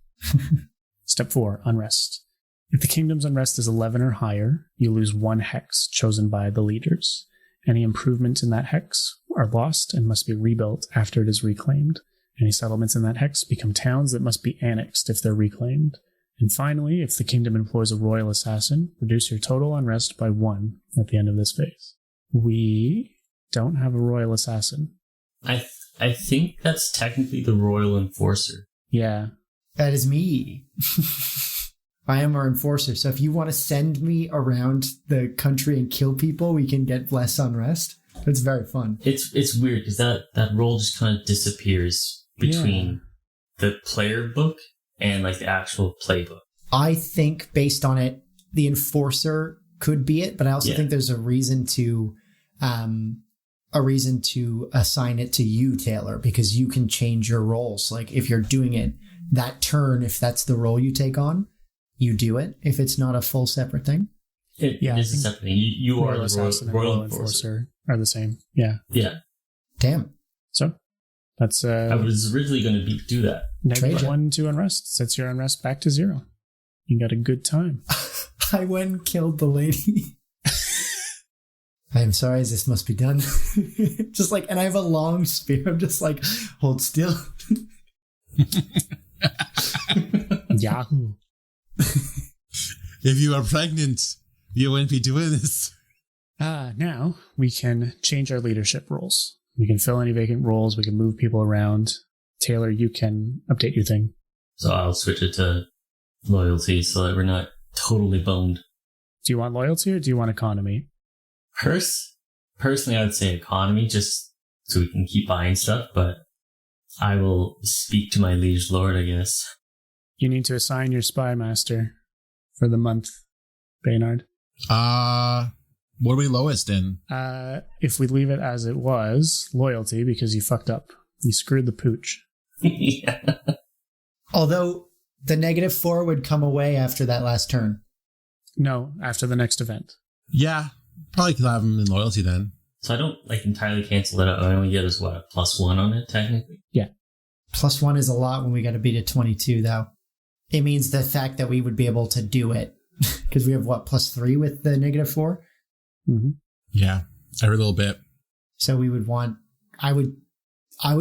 Step 4, unrest. If the kingdom's unrest is 11 or higher, you lose 1 hex chosen by the leaders. Any improvements in that hex are lost and must be rebuilt after it is reclaimed. Any settlements in that hex become towns that must be annexed if they're reclaimed. And finally, if the kingdom employs a royal assassin, reduce your total unrest by 1 at the end of this phase. We don't have a royal assassin. I think that's technically the royal enforcer. Yeah. That is me. I am our enforcer. So if you want to send me around the country and kill people, we can get less unrest. It's very fun. It's weird because that role just kind of disappears between the player book and like the actual playbook. I think based on it, the enforcer could be it, but I also think there's a reason to assign it to you, Taylor, because you can change your roles. Like if you're doing it that turn, if that's the role you take on, you do it. If it's not a full separate thing. It is a separate thing. You are the royal enforcer. Are the same. Yeah. Yeah. Damn. So that's I was originally going to do that. -1 to unrest. Sets your unrest back to 0. You got a good time. I went and killed the lady. I am sorry, this must be done. Just like, and I have a long spear. I'm just like, hold still. Yahoo. If you are pregnant, you wouldn't be doing this. Now we can change our leadership roles. We can fill any vacant roles. We can move people around. Taylor, you can update your thing. So I'll switch it to loyalty so that we're not totally boned. Do you want loyalty or do you want economy? Personally, I would say economy, just so we can keep buying stuff, but I will speak to my liege lord, I guess. You need to assign your spy master for the month, Baynard. What are we lowest in? If we leave it as it was, loyalty, because you fucked up. You screwed the pooch. Yeah. Although the -4 would come away after that last turn. No, after the next event. Yeah, probably could have him in loyalty then. So I don't entirely cancel it out. I only get as what, a +1 on it technically? Yeah. +1 is a lot when we got to beat a 22 though. It means the fact that we would be able to do it because we have what, +3 with the -4? Mm-hmm. Yeah, every little bit. So we would want, I would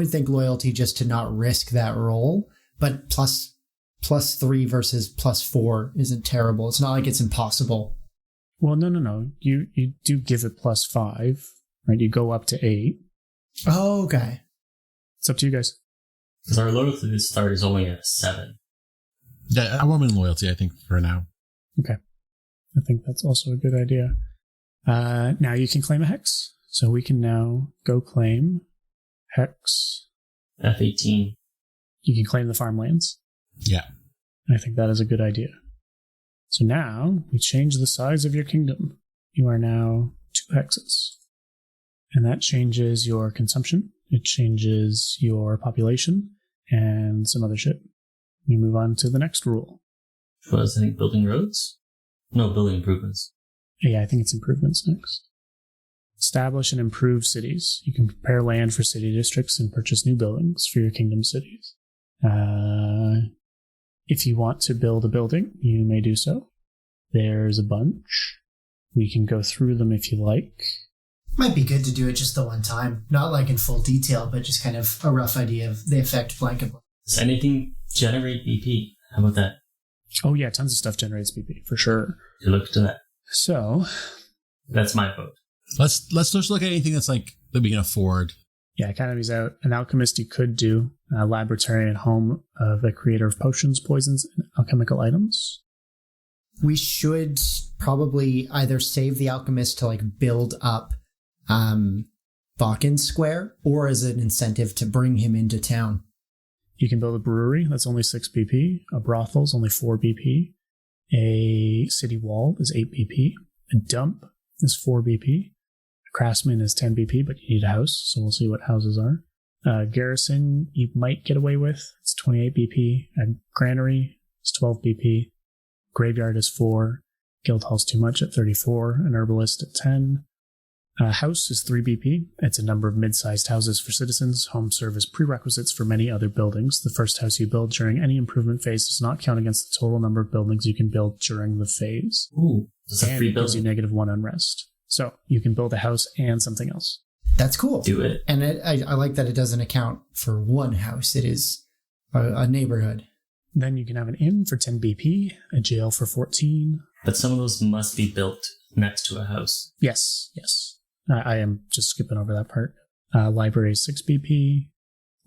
think loyalty just to not risk that roll, but +3 versus +4 isn't terrible. It's not like it's impossible. Well, no. You do give it +5, right? You go up to 8. Oh, okay. It's up to you guys. Because our loyalty to start is only at 7. Yeah, I want him in loyalty, I think, for now. Okay. I think that's also a good idea. Now you can claim a hex. So we can now go claim hex. F18. You can claim the farmlands. Yeah. I think that is a good idea. So now we change the size of your kingdom. You are now 2 hexes. And that changes your consumption. It changes your population and some other shit. We move on to the next rule. What was, I think, building roads? No, building improvements. Yeah, I think it's improvements next. Establish and improve cities. You can prepare land for city districts and purchase new buildings for your kingdom cities. If you want to build a building, you may do so. There's a bunch. We can go through them if you like. Might be good to do it just the one time. Not like in full detail, but just kind of a rough idea of the effect blanket. Does anything generate BP? How about that? Oh yeah, tons of stuff generates BP, for sure. You look to that. So... That's my vote. Let's just look at anything that's like that we can afford. Yeah, Academy's out. An alchemist you could do. A laboratory and home of a creator of potions, poisons, and alchemical items. We should probably either save the alchemist to like build up Bakken Square, or as an incentive to bring him into town. You can build a brewery, that's only 6 BP. A brothel is only 4 BP. A city wall is 8 BP. A dump is 4 BP. A craftsman is 10 BP, but you need a house, so we'll see what houses are. Garrison, you might get away with. It's 28 BP. A granary is 12 BP. Graveyard is 4. Guildhall's too much at 34. An herbalist at 10. A house is 3 BP. It's a number of mid-sized houses for citizens. Homes serve as prerequisites for many other buildings. The first house you build during any improvement phase does not count against the total number of buildings you can build during the phase. Ooh, it's a free it gives you building. -1 unrest. So you can build a house and something else. That's cool. Do it. And I like that it doesn't account for one house. It is a neighborhood. Then you can have an inn for 10 BP, a jail for 14. But some of those must be built next to a house. Yes. I am just skipping over that part. Library is 6 BP.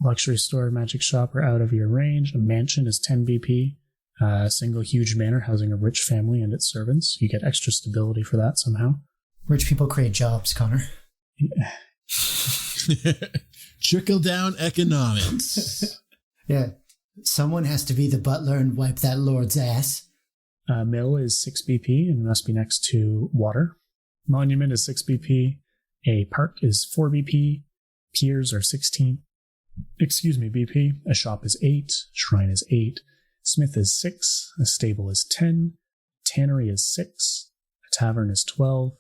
Luxury store, magic shop are out of your range. A mansion is 10 BP. A single huge manor housing a rich family and its servants. You get extra stability for that somehow. Rich people create jobs, Connor. Trickle down economics. Yeah. Someone has to be the butler and wipe that lord's ass. Mill is 6 BP and must be next to water. Monument is 6 BP. A park is 4 BP. Piers are 16. BP. A shop is 8. Shrine is 8. Smith is 6. A stable is 10. Tannery is 6. A tavern is 12.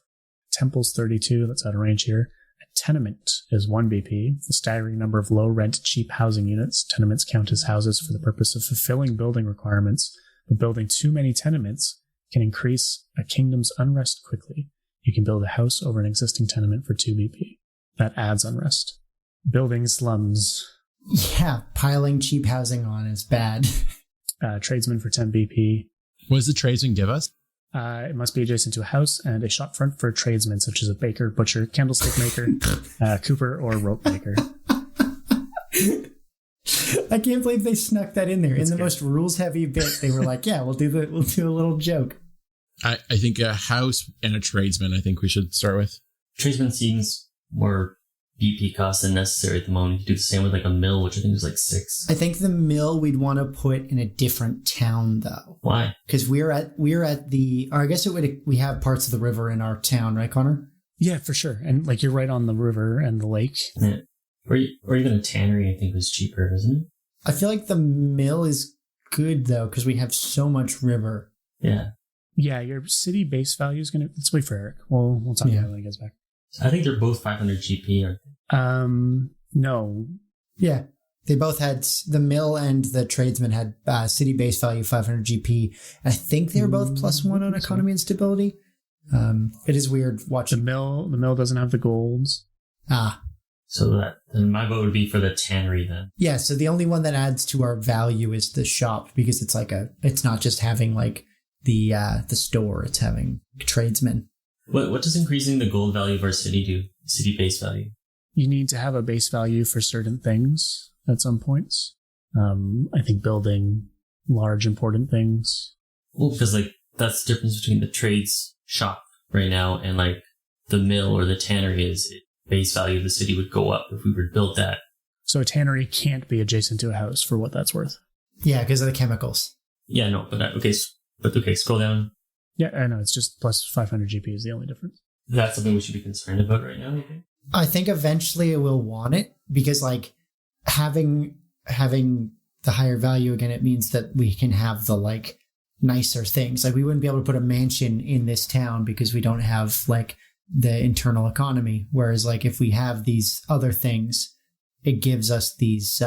Temple's 32. That's out of range here. A tenement is 1 BP. The staggering number of low-rent, cheap housing units. Tenements count as houses for the purpose of fulfilling building requirements, but building too many tenements can increase a kingdom's unrest quickly. You can build a house over an existing tenement for 2 BP. That adds unrest. Building slums. Yeah, piling cheap housing on is bad. Tradesman for 10 BP. What does the tradesman give us? It must be adjacent to a house and a shop front for tradesmen such as a baker, butcher, candlestick maker, cooper, or rope maker. I can't believe they snuck that in there. That's in the good. most rules-heavy bit, they were like, "Yeah, we'll do a little joke." I think a house and a tradesman, I think we should start with. Tradesman seems more BP cost than necessary at the moment. You could do the same with like a mill, which I think is like 6. I think the mill we'd want to put in a different town though, Why? because we're at the. Or I guess we have parts of the river in our town, right, Connor? Yeah, for sure. And like you're right on the river and the lake. Yeah. Or even a tannery, I think was cheaper, isn't it? I feel like the mill is good though because we have so much river. Yeah. Yeah, your city base value is going to... Let's wait for Eric. We'll talk about it when he gets back. I think they're both 500 GP. No. Yeah, they both had the mill and the tradesman had city base value 500 GP. I think they were both +1 on economy and stability. It is weird The watching. mill doesn't have the golds. So then my vote would be for the tannery then. Yeah, so the only one that adds to our value is the shop because it's it's not just having like the store, it's having tradesmen. What does increasing the gold value of our city do? City base value? You need to have a base value for certain things at some points. I think building large important things. Well, because like that's the difference between the trades shop right now and like the mill or the tannery is base value of the city would go up if we were to build that. So a tannery can't be adjacent to a house for what that's worth. Yeah, because of the chemicals. Yeah, no, but okay, scroll down. Yeah, I know. It's just plus 500 GP is the only difference. That's something we should be concerned about right now. Okay. I think eventually it will want it because like having the higher value again, it means that we can have the like nicer things. Like we wouldn't be able to put a mansion in this town because we don't have like the internal economy. Whereas like if we have these other things, it gives us these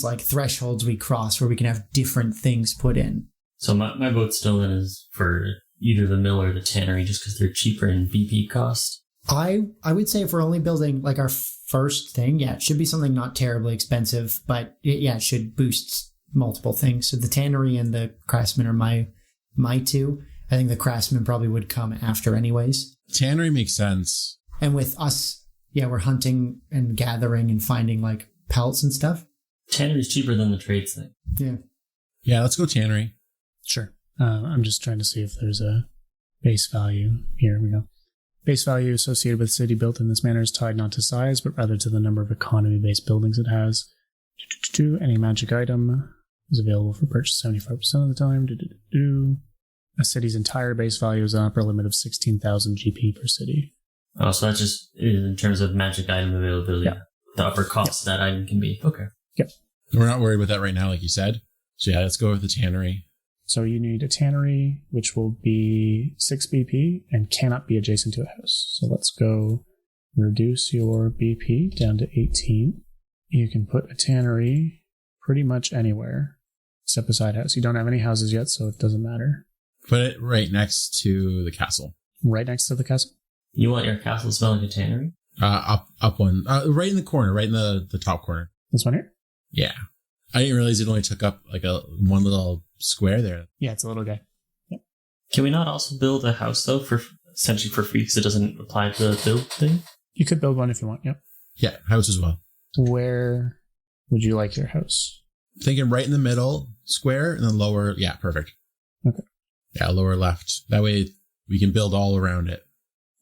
like thresholds we cross where we can have different things put in. So my vote still then is for either the mill or the tannery just because they're cheaper in BP cost. I would say if we're only building like our first thing, yeah, it should be something not terribly expensive, but it should boost multiple things. So the tannery and the craftsman are my two. I think the craftsman probably would come after anyways. Tannery makes sense. And with us, yeah, we're hunting and gathering and finding like pelts and stuff. Tannery's cheaper than the trades thing. Yeah. Yeah, let's go tannery. Sure. I'm just trying to see if there's a base value. Here we go. Base value associated with city built in this manner is tied not to size, but rather to the number of economy-based buildings it has. Any magic item is available for purchase 75% of the time. A city's entire base value is an upper limit of 16,000 GP per city. Oh, so that's just in terms of magic item availability. Yeah. The upper cost that item can be. Okay. Yep. We're not worried about that right now, like you said. So yeah, let's go with the tannery. So you need a tannery, which will be 6 BP and cannot be adjacent to a house. So let's go reduce your BP down to 18. You can put a tannery pretty much anywhere except beside a house. You don't have any houses yet, so it doesn't matter. Put it right next to the castle. Right next to the castle? You want your castle to smell like a tannery? Up one. Right in the corner, right in the top corner. This one here? Yeah. I didn't realize it only took up like one little square there. Yeah, it's a little guy. Yep. Can we not also build a house, though, essentially for free, because it doesn't apply to the build thing? You could build one if you want, yep. Yeah, house as well. Where would you like your house? Thinking right in the middle square and then lower. Yeah, perfect. Okay. Yeah, lower left. That way we can build all around it.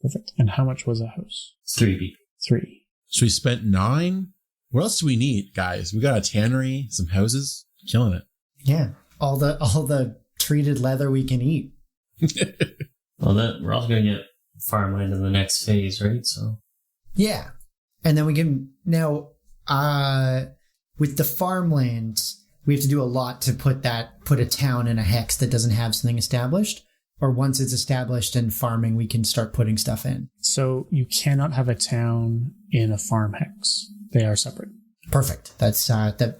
Perfect. And how much was a house? 3 BP. 3. So we spent 9. What else do we need, guys? We got a tannery, some houses. Killing it. Yeah. All the treated leather we can eat. Well, we're also going to get farmland in the next phase, right? So yeah. And then we can now with the farmland, we have to do a lot to put a town in a hex that doesn't have something established. Or once it's established in farming, we can start putting stuff in. So you cannot have a town in a farm hex. They are separate. Perfect. That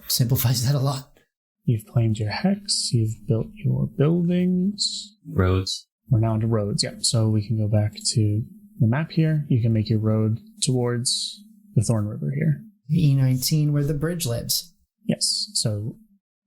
simplifies that a lot. You've claimed your hex. You've built your buildings. Roads. We're now onto roads. Yeah. So we can go back to the map here. You can make your road towards the Thorn River here. E19, where the bridge lives. Yes. So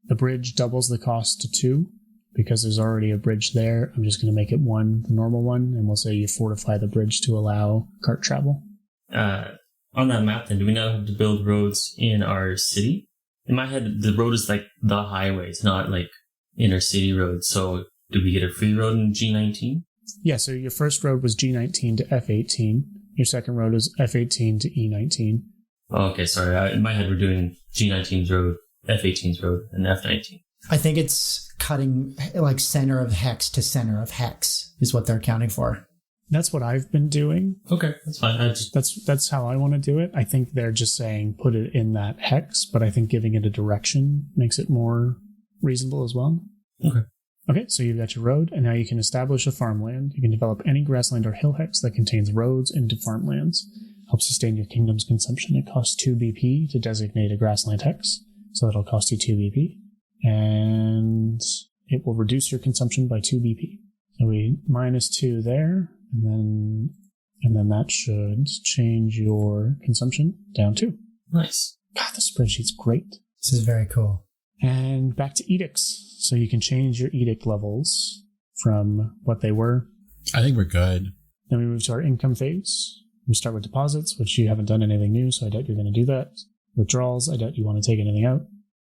the bridge doubles the cost to 2 because there's already a bridge there. I'm just going to make it 1, the normal one, and we'll say you fortify the bridge to allow cart travel. On that map, then, do we now have to build roads in our city? In my head, the road is like the highways, not like inner city roads. So do we get a free road in G19? Yeah, so your first road was G19 to F18. Your second road is F18 to E19. Oh, okay, sorry. In my head, we're doing G19's road, F18's road, and F19. I think it's cutting like center of hex to center of hex is what they're accounting for. That's what I've been doing. Okay, that's fine. That's how I want to do it. I think they're just saying put it in that hex, but I think giving it a direction makes it more reasonable as well. Okay. Okay, so you've got your road, and now you can establish a farmland. You can develop any grassland or hill hex that contains roads into farmlands. Help sustain your kingdom's consumption. It costs 2 BP to designate a grassland hex, so that'll cost you 2 BP. And it will reduce your consumption by 2 BP. So we -2 there, and then that should change your consumption down 2. Nice. God, the spreadsheet's great. This is very cool. And back to edicts. So you can change your edict levels from what they were. I think we're good. Then we move to our income phase. We start with deposits, which you haven't done anything new, so I doubt you're going to do that. Withdrawals, I doubt you want to take anything out.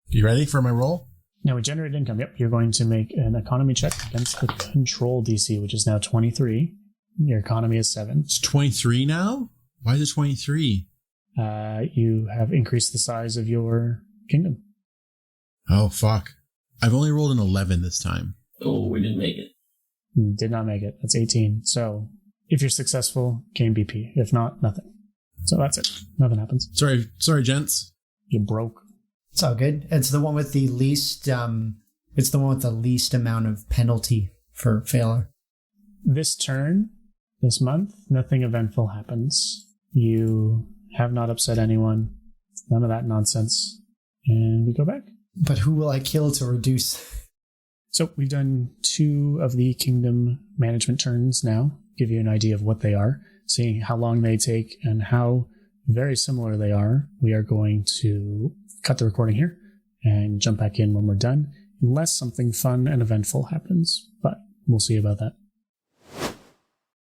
You ready for my roll? Now we generate income. Yep, you're going to make an economy check against the control DC, which is now 23. Your economy is 7. It's 23 now? Why is it 23? You have increased the size of your kingdom. Oh, fuck. I've only rolled an 11 this time. Oh, we didn't make it. Did not make it. That's 18. So if you're successful, gain BP. If not, nothing. So that's it. Nothing happens. Sorry, gents. You broke. It's all good. It's the one with the least. It's the one with the least amount of penalty for failure. This turn, this month, nothing eventful happens. You have not upset anyone. None of that nonsense. And we go back. But who will I kill to reduce? So we've done 2 of the kingdom management turns now. Give you an idea of what they are, seeing how long they take and how very similar they are. We are going to cut the recording here and jump back in when we're done, unless something fun and eventful happens, but we'll see about that.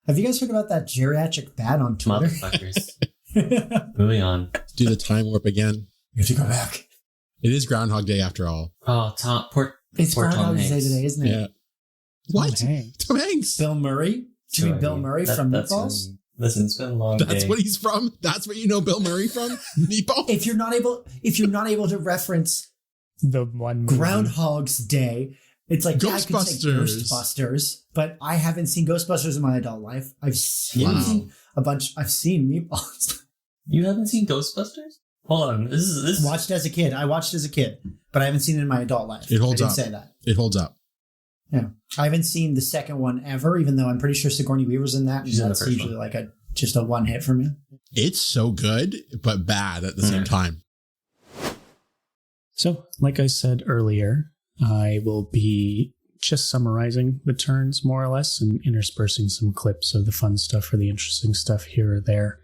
Have you guys heard about that geriatric bat on Twitter? Motherfuckers. Moving on. Do the time warp again. You have to go back. It is Groundhog Day after all. Oh, It's Groundhog Day today, isn't it? Yeah. What? Tom Hanks. Bill Murray? Do you mean Bill Murray from Meatballs? Listen, it's been a long day. That's what he's from? That's what you know Bill Murray from? Meatballs? If you're not able to reference the one movie. Groundhog's Day, it's like I could say Ghostbusters, but I haven't seen Ghostbusters in my adult life. I've seen I've seen Meatballs. You haven't seen Ghostbusters? Hold on. This is watched as a kid. I watched as a kid, but I haven't seen it in my adult life. It holds up. I didn't say that. It holds up. Yeah. I haven't seen the second one ever, even though I'm pretty sure Sigourney Weaver's in that. She's in the that's first usually one. like just a one hit for me. It's so good, but bad at the same time. So, like I said earlier, I will be just summarizing the turns more or less and interspersing some clips of the fun stuff or the interesting stuff here or there.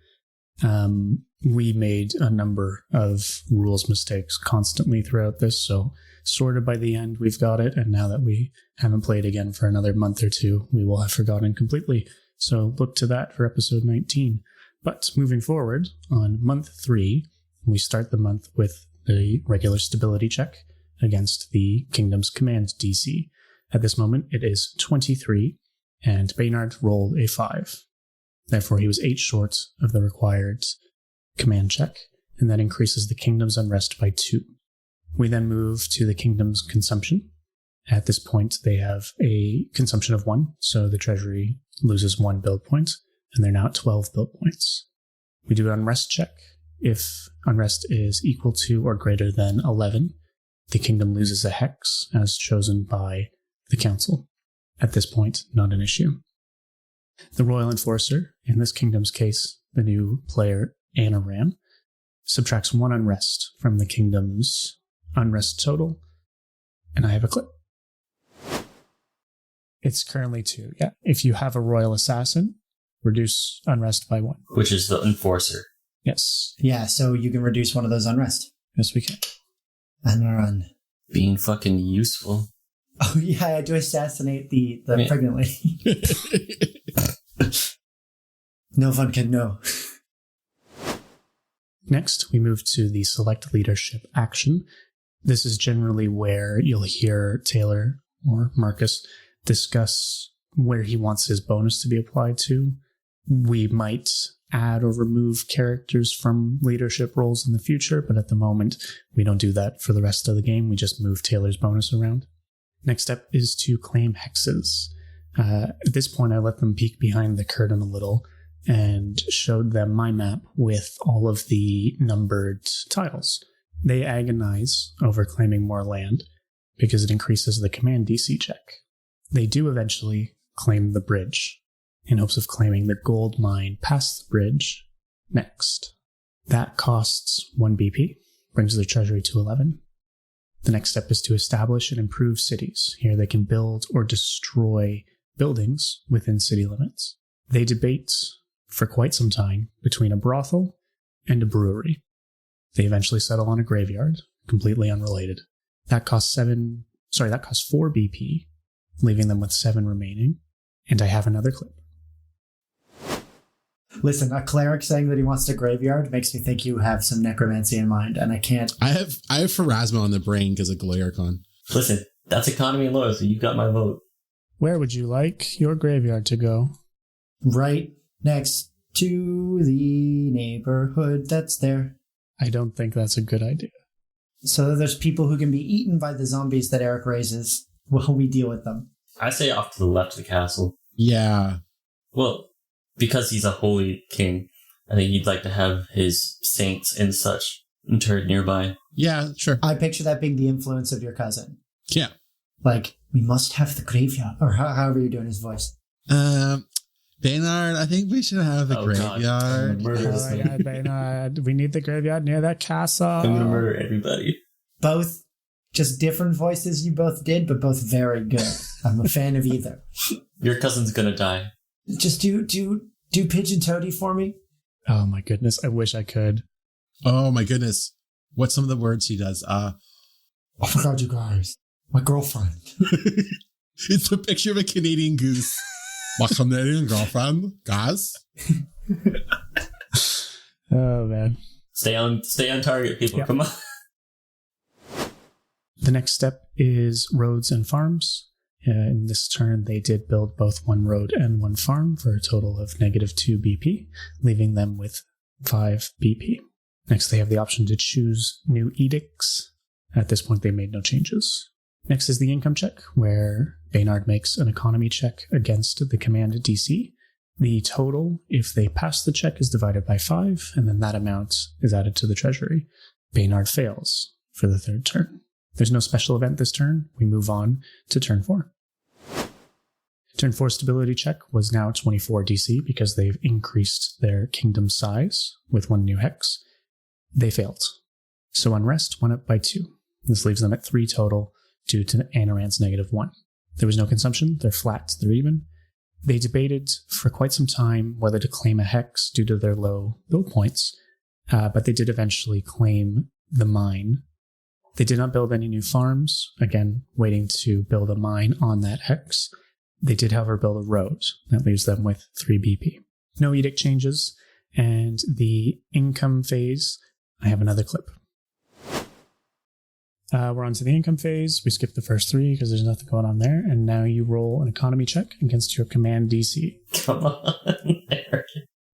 We made a number of rules mistakes constantly throughout this, so sort of by the end we've got it, and now that we haven't played again for another month or two, we will have forgotten completely. So look to that for episode 19. But moving forward, on month 3, we start the month with the regular stability check against the Kingdom's Command DC. At this moment, it is 23, and Baynard rolled a 5. Therefore, he was 8 short of the required command check, and that increases the Kingdom's Unrest by 2. We then move to the Kingdom's Consumption. At this point, they have a consumption of 1, so the Treasury loses 1 build point, and they're now at 12 build points. We do an Unrest check. If Unrest is equal to or greater than 11, the Kingdom loses a hex as chosen by the Council. At this point, not an issue. The Royal Enforcer, in this Kingdom's case, the new player Anaram, subtracts 1 Unrest from the Kingdom's Unrest total, and I have a clip. It's currently 2, yeah. If you have a Royal Assassin, reduce Unrest by 1. Which is the Enforcer. Yes. Yeah, so you can reduce one of those unrest. Yes, we can. And run. Being fucking useful. Oh, yeah, I had to assassinate the Yeah. pregnant lady. No one can know. Next, we move to the Select Leadership action. This is generally where you'll hear Taylor or Marcus discuss where he wants his bonus to be applied to. We might add or remove characters from leadership roles in the future, but at the moment, we don't do that for the rest of the game. We just move Taylor's bonus around. Next step is to claim hexes. At this point, I let them peek behind the curtain a little and showed them my map with all of the numbered tiles. They agonize over claiming more land because it increases the command DC check. They do eventually claim the bridge in hopes of claiming the gold mine past the bridge next. That costs 1 BP, brings their treasury to 11. The next step is to establish and improve cities. Here they can build or destroy buildings within city limits. They debate for quite some time between a brothel and a brewery. They eventually settle on a graveyard, completely unrelated. That costs 4 BP, leaving them with 7 remaining. And I have another clip. Listen, a cleric saying that he wants to graveyard makes me think you have some necromancy in mind, and I can't. I have Pharasma on the brain because of Galericon. Listen, that's economy and loyalty. You got my vote. Where would you like your graveyard to go? Right next to the neighborhood that's there. I don't think that's a good idea. So there's people who can be eaten by the zombies that Eric raises while we deal with them. I say off to the left of the castle. Yeah. Well, because he's a holy king, I think he'd like to have his saints and such interred nearby. Yeah, sure. I picture that being the influence of your cousin. Yeah. Like, we must have the graveyard, or however you're doing his voice. Baynard, I think we should have the graveyard. God. Murder this thing. Baynard, we need the graveyard near that castle. I'm gonna murder everybody. Both just different voices you both did, but both very good. I'm a fan of either. Your cousin's gonna die. Just do Pigeon Toady for me. Oh my goodness, I wish I could. Oh my goodness. What's some of the words he does? Oh my god, you guys. My girlfriend. It's a picture of a Canadian goose. My Canadian girlfriend, guys. Oh man. Stay on target, people. Yeah. Come on. The next step is roads and farms. In this turn, they did build both 1 road and 1 farm for a total of -2 BP, leaving them with 5 BP. Next, they have the option to choose new edicts. At this point, they made no changes. Next is the income check, where Baynard makes an economy check against the command DC. The total, if they pass the check, is divided by 5, and then that amount is added to the treasury. Baynard fails for the 3rd turn. There's no special event this turn. We move on to turn 4. Turn 4 stability check was now 24 DC because they've increased their kingdom size with 1 new hex. They failed. So unrest went up by 2. This leaves them at 3 total due to Anoran's -1. There was no consumption. They're flat. They're even. They debated for quite some time whether to claim a hex due to their low build points, but they did eventually claim the mine. They did not build any new farms, again, waiting to build a mine on that hex. They did, however, build a road. That leaves them with 3 BP. No edict changes, and the income phase, I have another clip. We're on to the income phase. We skipped the first 3 because there's nothing going on there, and now you roll an economy check against your command DC. Come on, Eric.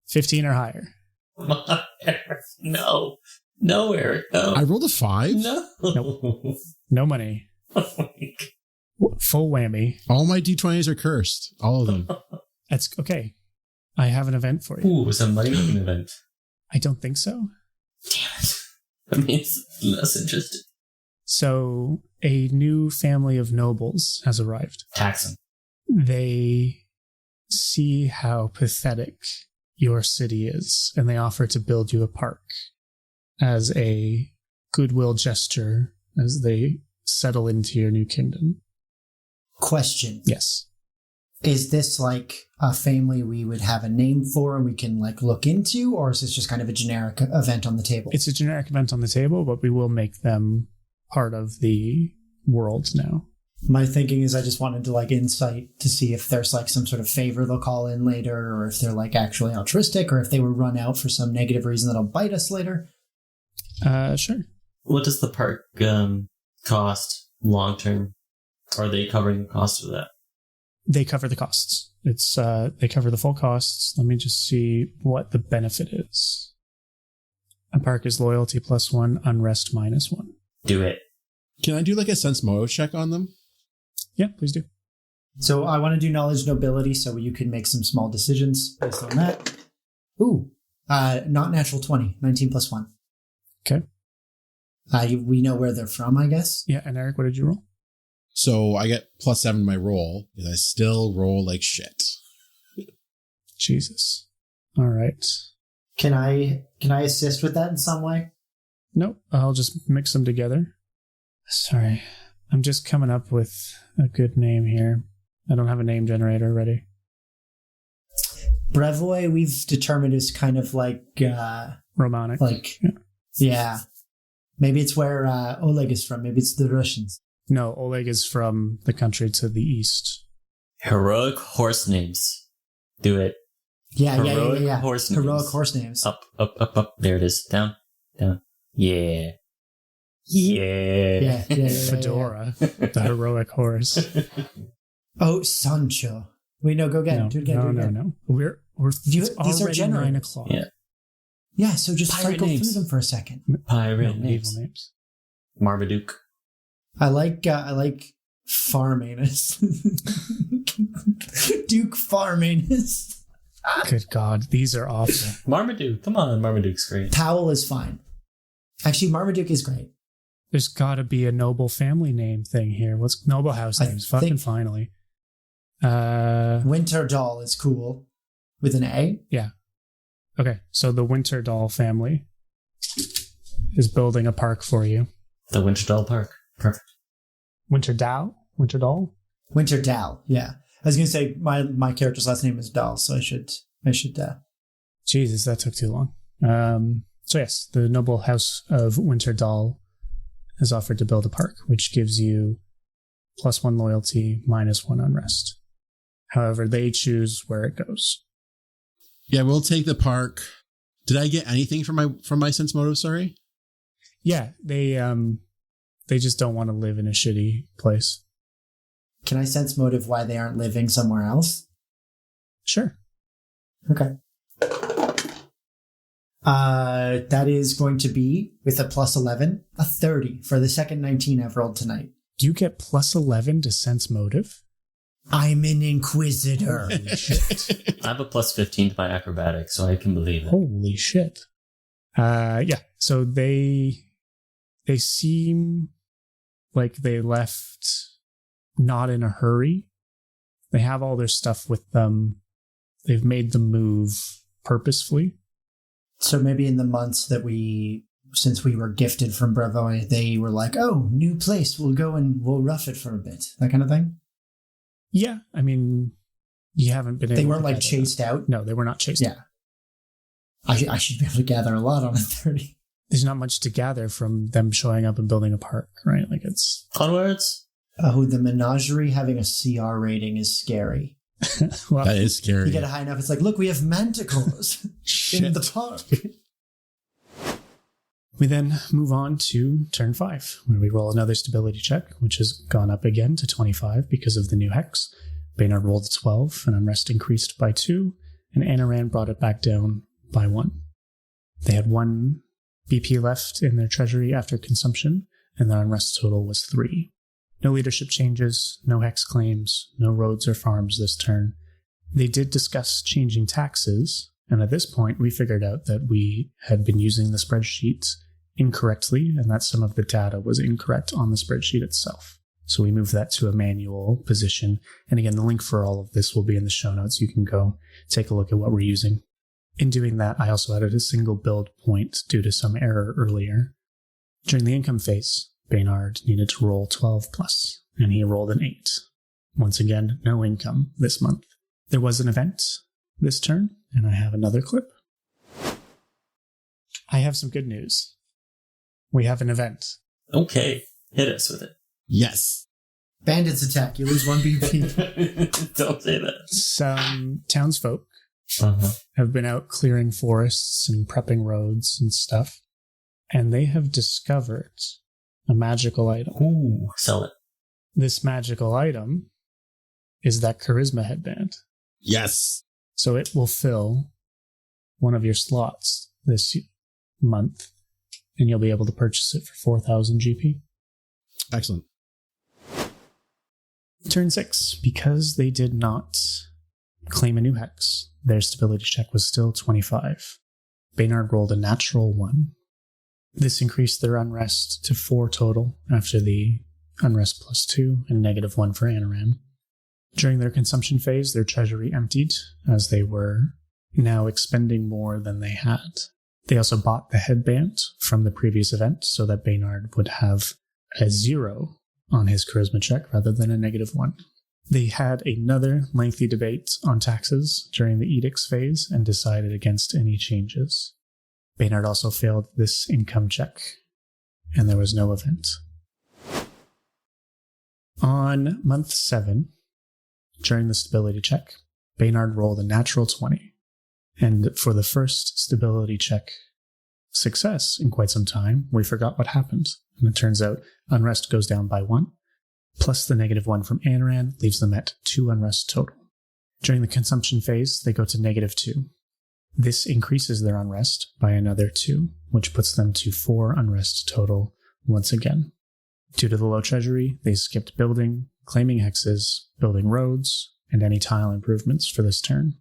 15 or higher. Come on, Eric. No. No, Eric. No. I rolled a 5. No. Nope. No money. Oh my God. Full whammy. All my D20s are cursed. All of them. That's okay. I have an event for you. Ooh, was a money making event. I don't think so. Damn it. That means less interested. So, a new family of nobles has arrived. Tax them. They see how pathetic your city is, and they offer to build you a park as a goodwill gesture as they settle into your new kingdom. Question. Yes. Is this like a family we would have a name for and we can like look into, or is this just kind of a generic event on the table? It's a generic event on the table, but we will make them part of the world now. My thinking is I just wanted to like insight to see if there's like some sort of favor they'll call in later, or if they're like actually altruistic, or if they were run out for some negative reason that'll bite us later. Sure. What does the park cost long term? Are they covering the cost of that? They cover the costs. It's they cover the full costs. Let me just see what the benefit is. A park is loyalty +1, unrest -1. Do it. Can I do like a sense motive check on them? Yeah, please do. So I want to do knowledge nobility, so you can make some small decisions based on that. Ooh, not natural 20, 19 +1. Okay. We know where they're from, I guess. Yeah, and Eric, what did you roll? So I get +7 in my roll, and I still roll like shit. Jesus. All right. Can I assist with that in some way? Nope, I'll just mix them together. Sorry, I'm just coming up with a good name here. I don't have a name generator ready. Brevoy, we've determined is kind of like... Romanic. Like, yeah. Maybe it's where Oleg is from. Maybe it's the Russians. No, Oleg is from the country to the east. Heroic horse names. Do it. Yeah. Heroic horse names. Heroic horse names. Up. There it is. Down. Yeah. Yeah. Fedora, the heroic horse. Oh, Sancho. Wait, no, go get him. Do it again. No. We're these already are generators. 9:00. Yeah. Yeah, so just Pirate cycle names. through them for a second. Pirate No, names. evil names. Marmaduke. I like Farmanus. Duke Farmanus. Good God, these are awful. Marmaduke. Come on, Marmaduke's great. Powell is fine. Actually, Marmaduke is great. There's got to be a noble family name thing here. What's noble house names? Fucking finally. Winterdahl is cool. With an A? Yeah. Okay, so the Winterdahl family is building a park for you. The Winterdahl Park. Perfect. Winterdahl? Winterdahl, yeah. I was going to say my character's last name is Dahl, so I should. Jesus, that took too long. So yes, the noble house of Winterdahl has offered to build a park, which gives you +1 loyalty, -1 unrest. However, they choose where it goes. Yeah, we'll take the park. Did I get anything from my sense motive? Sorry. Yeah, they just don't want to live in a shitty place. Can I sense motive why they aren't living somewhere else? Sure. Okay. That is going to be, with a +11, a 30 for the second 19 I've rolled tonight. Do you get +11 to sense motive? I'm an inquisitor. Holy shit. I have a +15 to my acrobatics, so I can believe it. Holy shit. Yeah, so they seem like they left not in a hurry. They have all their stuff with them. They've made the move purposefully. So maybe in the months that since we were gifted from Brevoy, they were like, oh, new place, we'll go and we'll rough it for a bit. That kind of thing? Yeah, I mean, you haven't been able to... They weren't like chased out? No, they were not chased out. I should be able to gather a lot on a 30. There's not much to gather from them showing up and building a park, right? Like it's... Onwards? Oh, the menagerie having a CR rating is scary. Well, that is scary. You get it high enough, it's like, look, we have manticores in the park. We then move on to turn 5, where we roll another stability check, which has gone up again to 25 because of the new hex. Baynard rolled a 12, and unrest increased by 2, and Anaran brought it back down by 1. They had 1 BP left in their treasury after consumption, and their unrest total was 3. No leadership changes, no hex claims, no roads or farms this turn. They did discuss changing taxes, and at this point we figured out that we had been using the spreadsheets incorrectly, and that some of the data was incorrect on the spreadsheet itself. So we moved that to a manual position. And again, the link for all of this will be in the show notes. You can go take a look at what we're using. In doing that, I also added a single build point due to some error earlier. During the income phase, Baynard needed to roll 12 plus, and he rolled an 8. Once again, no income this month. There was an event this turn, and I have another clip. I have some good news. We have an event. Okay, hit us with it. Yes. Bandits attack, you lose 1 BP. Don't say that. Some townsfolk have been out clearing forests and prepping roads and stuff, and they have discovered a magical item. Ooh, sell it. This magical item is that charisma headband. Yes. So it will fill one of your slots this month, and you'll be able to purchase it for 4,000 GP. Excellent. Turn 6, because they did not claim a new hex, their stability check was still 25. Baynard rolled a natural 1. This increased their unrest to 4 total after the unrest plus 2 and -1 for Anaran. During their consumption phase, their treasury emptied as they were now expending more than they had. They also bought the headband from the previous event so that Baynard would have a 0 on his charisma check rather than a -1. They had another lengthy debate on taxes during the edicts phase and decided against any changes. Baynard also failed this income check, and there was no event. On month 7, during the stability check, Baynard rolled a natural 20, and for the first stability check success in quite some time, we forgot what happened, and it turns out unrest goes down by 1, plus the -1 from Anaran leaves them at 2 unrest total. During the consumption phase, they go to -2. This increases their unrest by another 2, which puts them to 4 unrest total once again. Due to the low treasury, they skipped building, claiming hexes, building roads, and any tile improvements for this turn.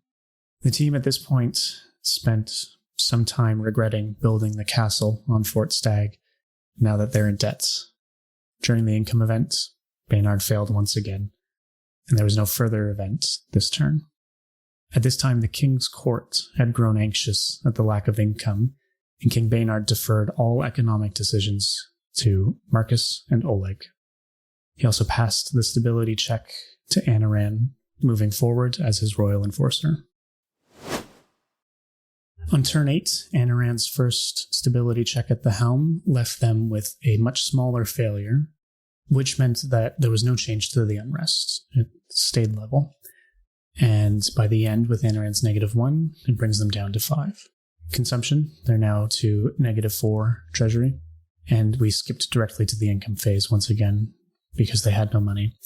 The team at this point spent some time regretting building the castle on Fort Stag now that they're in debt. During the income event, Baynard failed once again, and there was no further event this turn. At this time, the king's court had grown anxious at the lack of income, and King Baynard deferred all economic decisions to Marcus and Oleg. He also passed the stability check to Anaran, moving forward as his royal enforcer. On turn 8, Anaran's first stability check at the helm left them with a much smaller failure, which meant that there was no change to the unrest. It stayed level. And by the end, with Anaran's -1, it brings them down to 5. Consumption, they're now to -4 treasury. And we skipped directly to the income phase once again, because they had no money.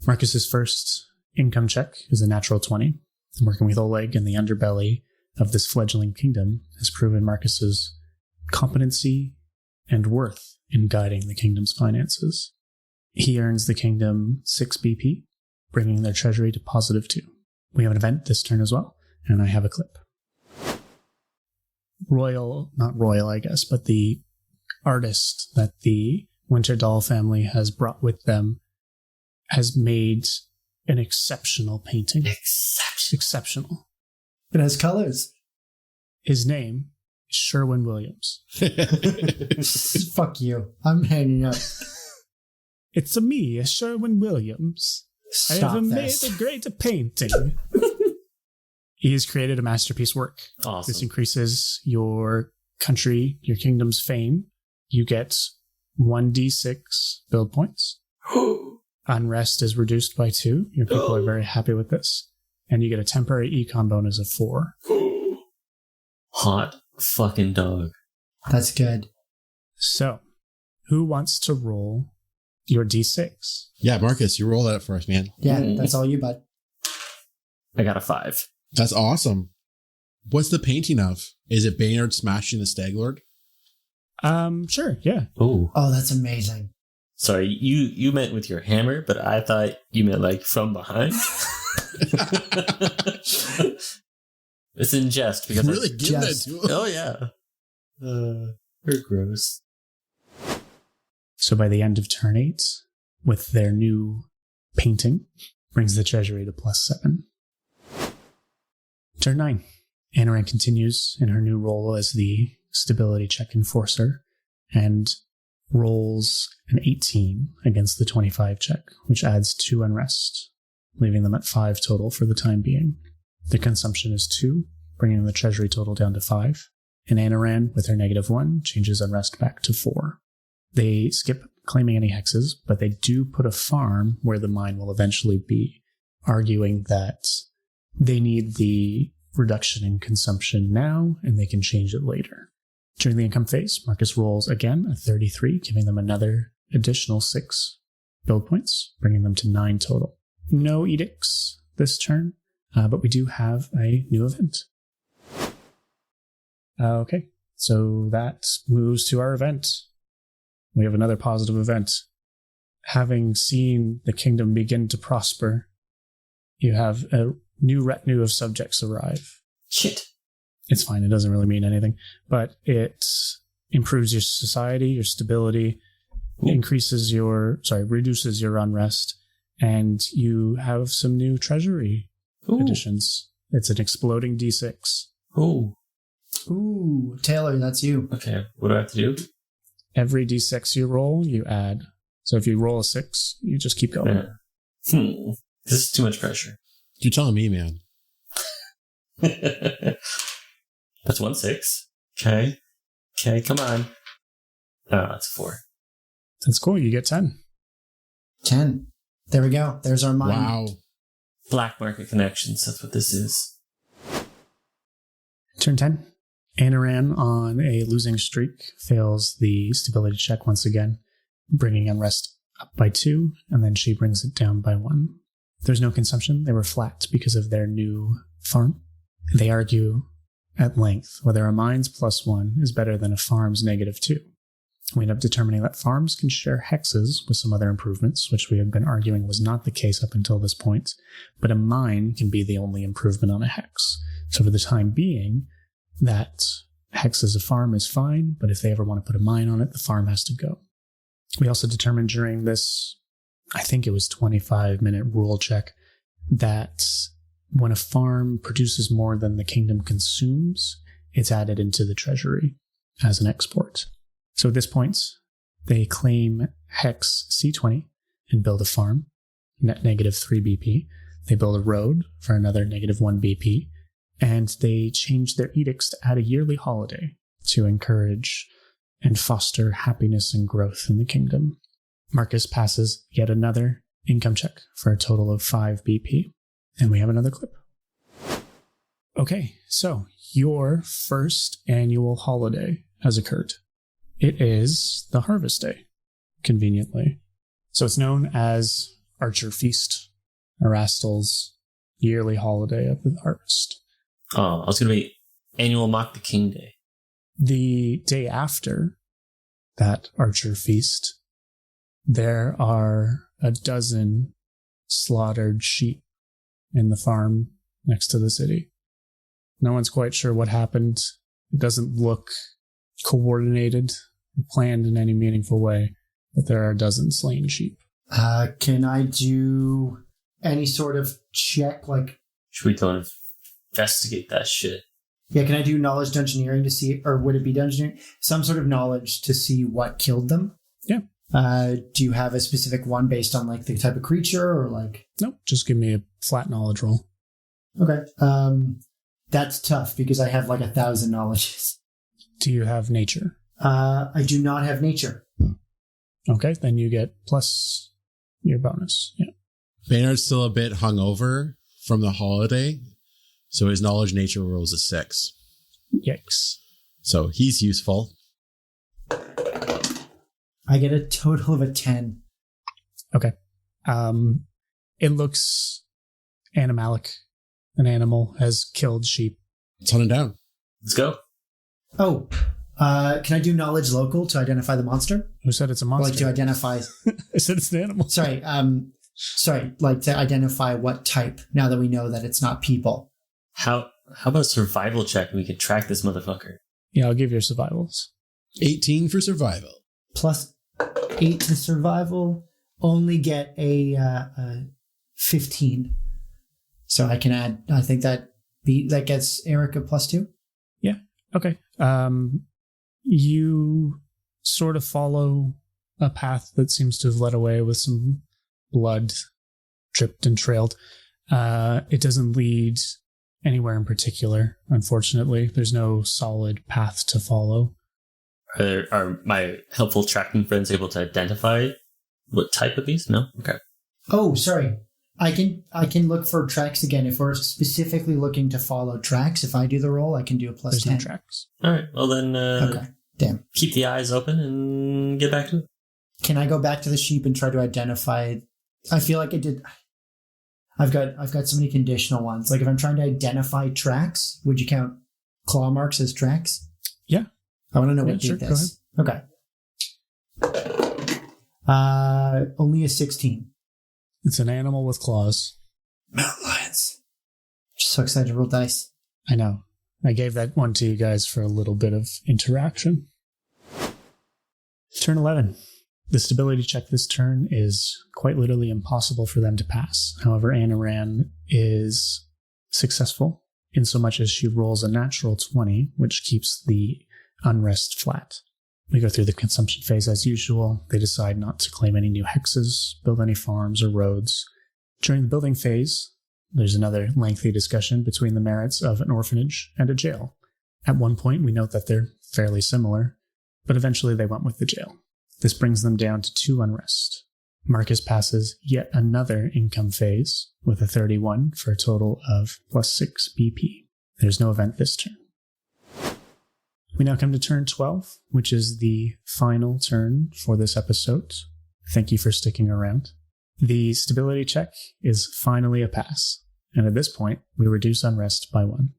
Marcus's first income check is a natural 20. And working with Oleg in the underbelly of this fledgling kingdom has proven Marcus's competency and worth in guiding the kingdom's finances. He earns the kingdom 6 BP, bringing their treasury to +2. We have an event this turn as well, and I have a clip. Not royal, I guess, but the artist that the Winter Doll family has brought with them has made an exceptional painting. Exceptional. It has colors. His name is Sherwin Williams. Fuck you. I'm hanging up. It's a me, a Sherwin Williams. Stop I have this. made a great painting. He has created a masterpiece work. Awesome. This increases your country, your kingdom's fame. You get 1d6 build points. Unrest is reduced by 2. Your people are very happy with this. And you get a temporary econ bonus of 4. Hot fucking dog. That's good. So, who wants to roll your d6? Yeah, Marcus, you roll that for us, man. Yeah, that's all you, bud. I got a 5. That's awesome. What's the painting of? Is it Baynard smashing the Stag Lord? Sure, yeah. Oh. Oh, that's amazing. Sorry, you meant with your hammer, but I thought you meant like from behind. It's in jest because really give that just- to him. Oh yeah. You're gross. So by the end of turn 8, with their new painting, brings the treasury to +7. Turn 9. Anoran continues in her new role as the stability check enforcer and rolls an 18 against the 25 check, which adds 2 unrest, leaving them at 5 total for the time being. The consumption is 2, bringing the treasury total down to 5. And Anoran, with her -1, changes unrest back to 4. They skip claiming any hexes, but they do put a farm where the mine will eventually be, arguing that they need the reduction in consumption now, and they can change it later. During the income phase, Marcus rolls again a 33, giving them another additional 6 build points, bringing them to 9 total. No edicts this turn, but we do have a new event. Okay, so that moves to our event. We have another positive event. Having seen the kingdom begin to prosper, you have a new retinue of subjects arrive. Shit. It's fine, it doesn't really mean anything, but it improves your society, your stability, reduces your unrest, and you have some new treasury additions. It's an exploding D6. Ooh, Taylor, that's you. Okay, what do I have to do? Every D6 you roll, you add. So if you roll a 6, you just keep going. Yeah. This is too much pressure. You're telling me, man. That's 1 6. Okay, come on. Oh, that's 4. That's cool, you get 10. 10. There we go. There's our mind. Wow. Black market connections, that's what this is. Turn 10. Anoran, on a losing streak, fails the stability check once again, bringing unrest up by 2, and then she brings it down by 1. There's no consumption. They were flat because of their new farm. They argue at length whether a mine's +1 is better than a farm's -2. We end up determining that farms can share hexes with some other improvements, which we have been arguing was not the case up until this point, but a mine can be the only improvement on a hex. So for the time being, that hex as a farm is fine, but if they ever want to put a mine on it, the farm has to go. We also determined during this, I think it was 25-minute rule check, that when a farm produces more than the kingdom consumes, it's added into the treasury as an export. So at this point, they claim hex C20 and build a farm, net -3 BP. They build a road for another -1 BP, and they change their edicts to add a yearly holiday to encourage and foster happiness and growth in the kingdom. Marcus passes yet another income check for a total of 5 BP, and we have another clip. Okay, so your first annual holiday has occurred. It is the Harvest Day, conveniently. So it's known as Archer Feast, Arastal's yearly holiday of the harvest. Oh, I was going to be annual Mock the King Day. The day after that Archer Feast, there are a dozen slaughtered sheep in the farm next to the city. No one's quite sure what happened. It doesn't look coordinated, planned in any meaningful way, but there are a dozen slain sheep. Can I do any sort of check? Like, should we go and investigate that shit? Yeah, can I do knowledge dungeoneering to see, or would it be dungeoneering? Some sort of knowledge to see what killed them? Yeah. Do you have a specific one based on like the type of creature or like? Nope, just give me a flat knowledge roll. Okay. That's tough because I have like 1,000 knowledges. Do you have nature? I do not have nature. Okay, then you get plus your bonus. Yeah. Baynard's still a bit hungover from the holiday, so his knowledge nature rolls a 6. Yikes. So he's useful. I get a total of a 10. Okay. It looks animalic. An animal has killed sheep. Let's hunt him down. Let's go. Oh, can I do knowledge local to identify the monster? Who said it's a Or monster? like to identify... I said it's an animal. Sorry, like to identify what type, now that we know that it's not people. How about a survival check and we can track this motherfucker? Yeah, I'll give you survivals. 18 for survival. Plus 8 to survival, only get a 15. So I can add, I think that gets Eric a +2. Yeah. Okay. You sort of follow a path that seems to have led away with some blood dripped and trailed. It doesn't lead anywhere in particular, unfortunately. There's no solid path to follow. Are my helpful tracking friends able to identify what type of beast? No? Okay. Oh, sorry. I can look for tracks again. If we're specifically looking to follow tracks, if I do the roll, I can do a +10. No tracks. All right. Well, then Okay. Damn. keep the eyes open and get back to it. Can I go back to the sheep and try to identify? I feel like I did. I've got so many conditional ones. Like if I'm trying to identify tracks, would you count claw marks as tracks? Yeah. I want to know what sure, did this. Okay. Only a 16. It's an animal with claws. Mountain lions. Just so excited to roll dice. I know. I gave that one to you guys for a little bit of interaction. Turn 11. The stability check this turn is quite literally impossible for them to pass. However, Anaran is successful in so much as she rolls a natural 20, which keeps the unrest flat. We go through the consumption phase as usual. They decide not to claim any new hexes, build any farms or roads. During the building phase, there's another lengthy discussion between the merits of an orphanage and a jail. At one point, we note that they're fairly similar, but eventually they went with the jail. This brings them down to 2 unrest. Marcus passes yet another income phase with a 31 for a total of +6 BP. There's no event this turn. We now come to turn 12, which is the final turn for this episode. Thank you for sticking around. The stability check is finally a pass, and at this point, we reduce unrest by 1.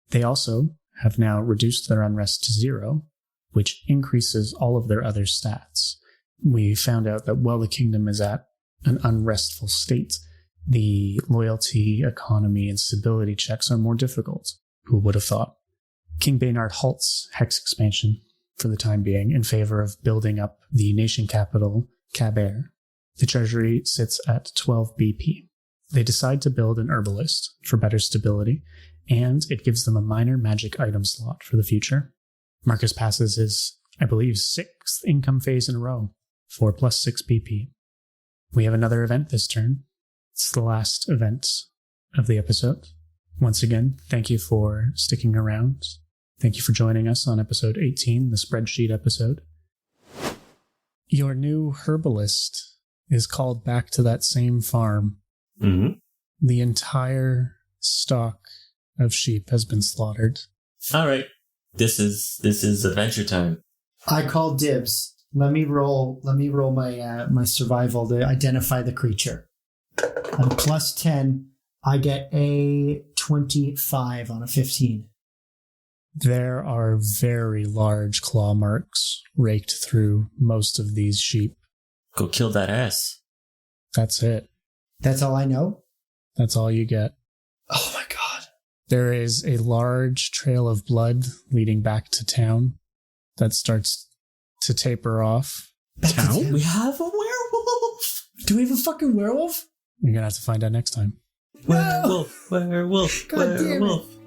They also have now reduced their unrest to 0, which increases all of their other stats. We found out that while the kingdom is at an unrestful state, the loyalty, economy, and stability checks are more difficult. Who would have thought? King Baynard halts Hex expansion for the time being in favor of building up the nation capital, Caber. The treasury sits at 12 BP. They decide to build an herbalist for better stability, and it gives them a minor magic item slot for the future. Marcus passes his, I believe, 6th income phase in a row for +6 BP. We have another event this turn. It's the last event of the episode. Once again, thank you for sticking around. Thank you for joining us on episode 18, the spreadsheet episode. Your new herbalist is called back to that same farm. Mm-hmm. The entire stock of sheep has been slaughtered. All right. This is adventure time. I call dibs. Let me roll my my survival to identify the creature. At a +10, I get a 25 on a 15. There are very large claw marks raked through most of these sheep. Go kill that ass. That's it. That's all I know? That's all you get. Oh my god. There is a large trail of blood leading back to town that starts to taper off. Back to Town? town? We have a werewolf. Do we have a fucking werewolf? You're going to have to find out next time. Werewolf, werewolf, God damn it. werewolf.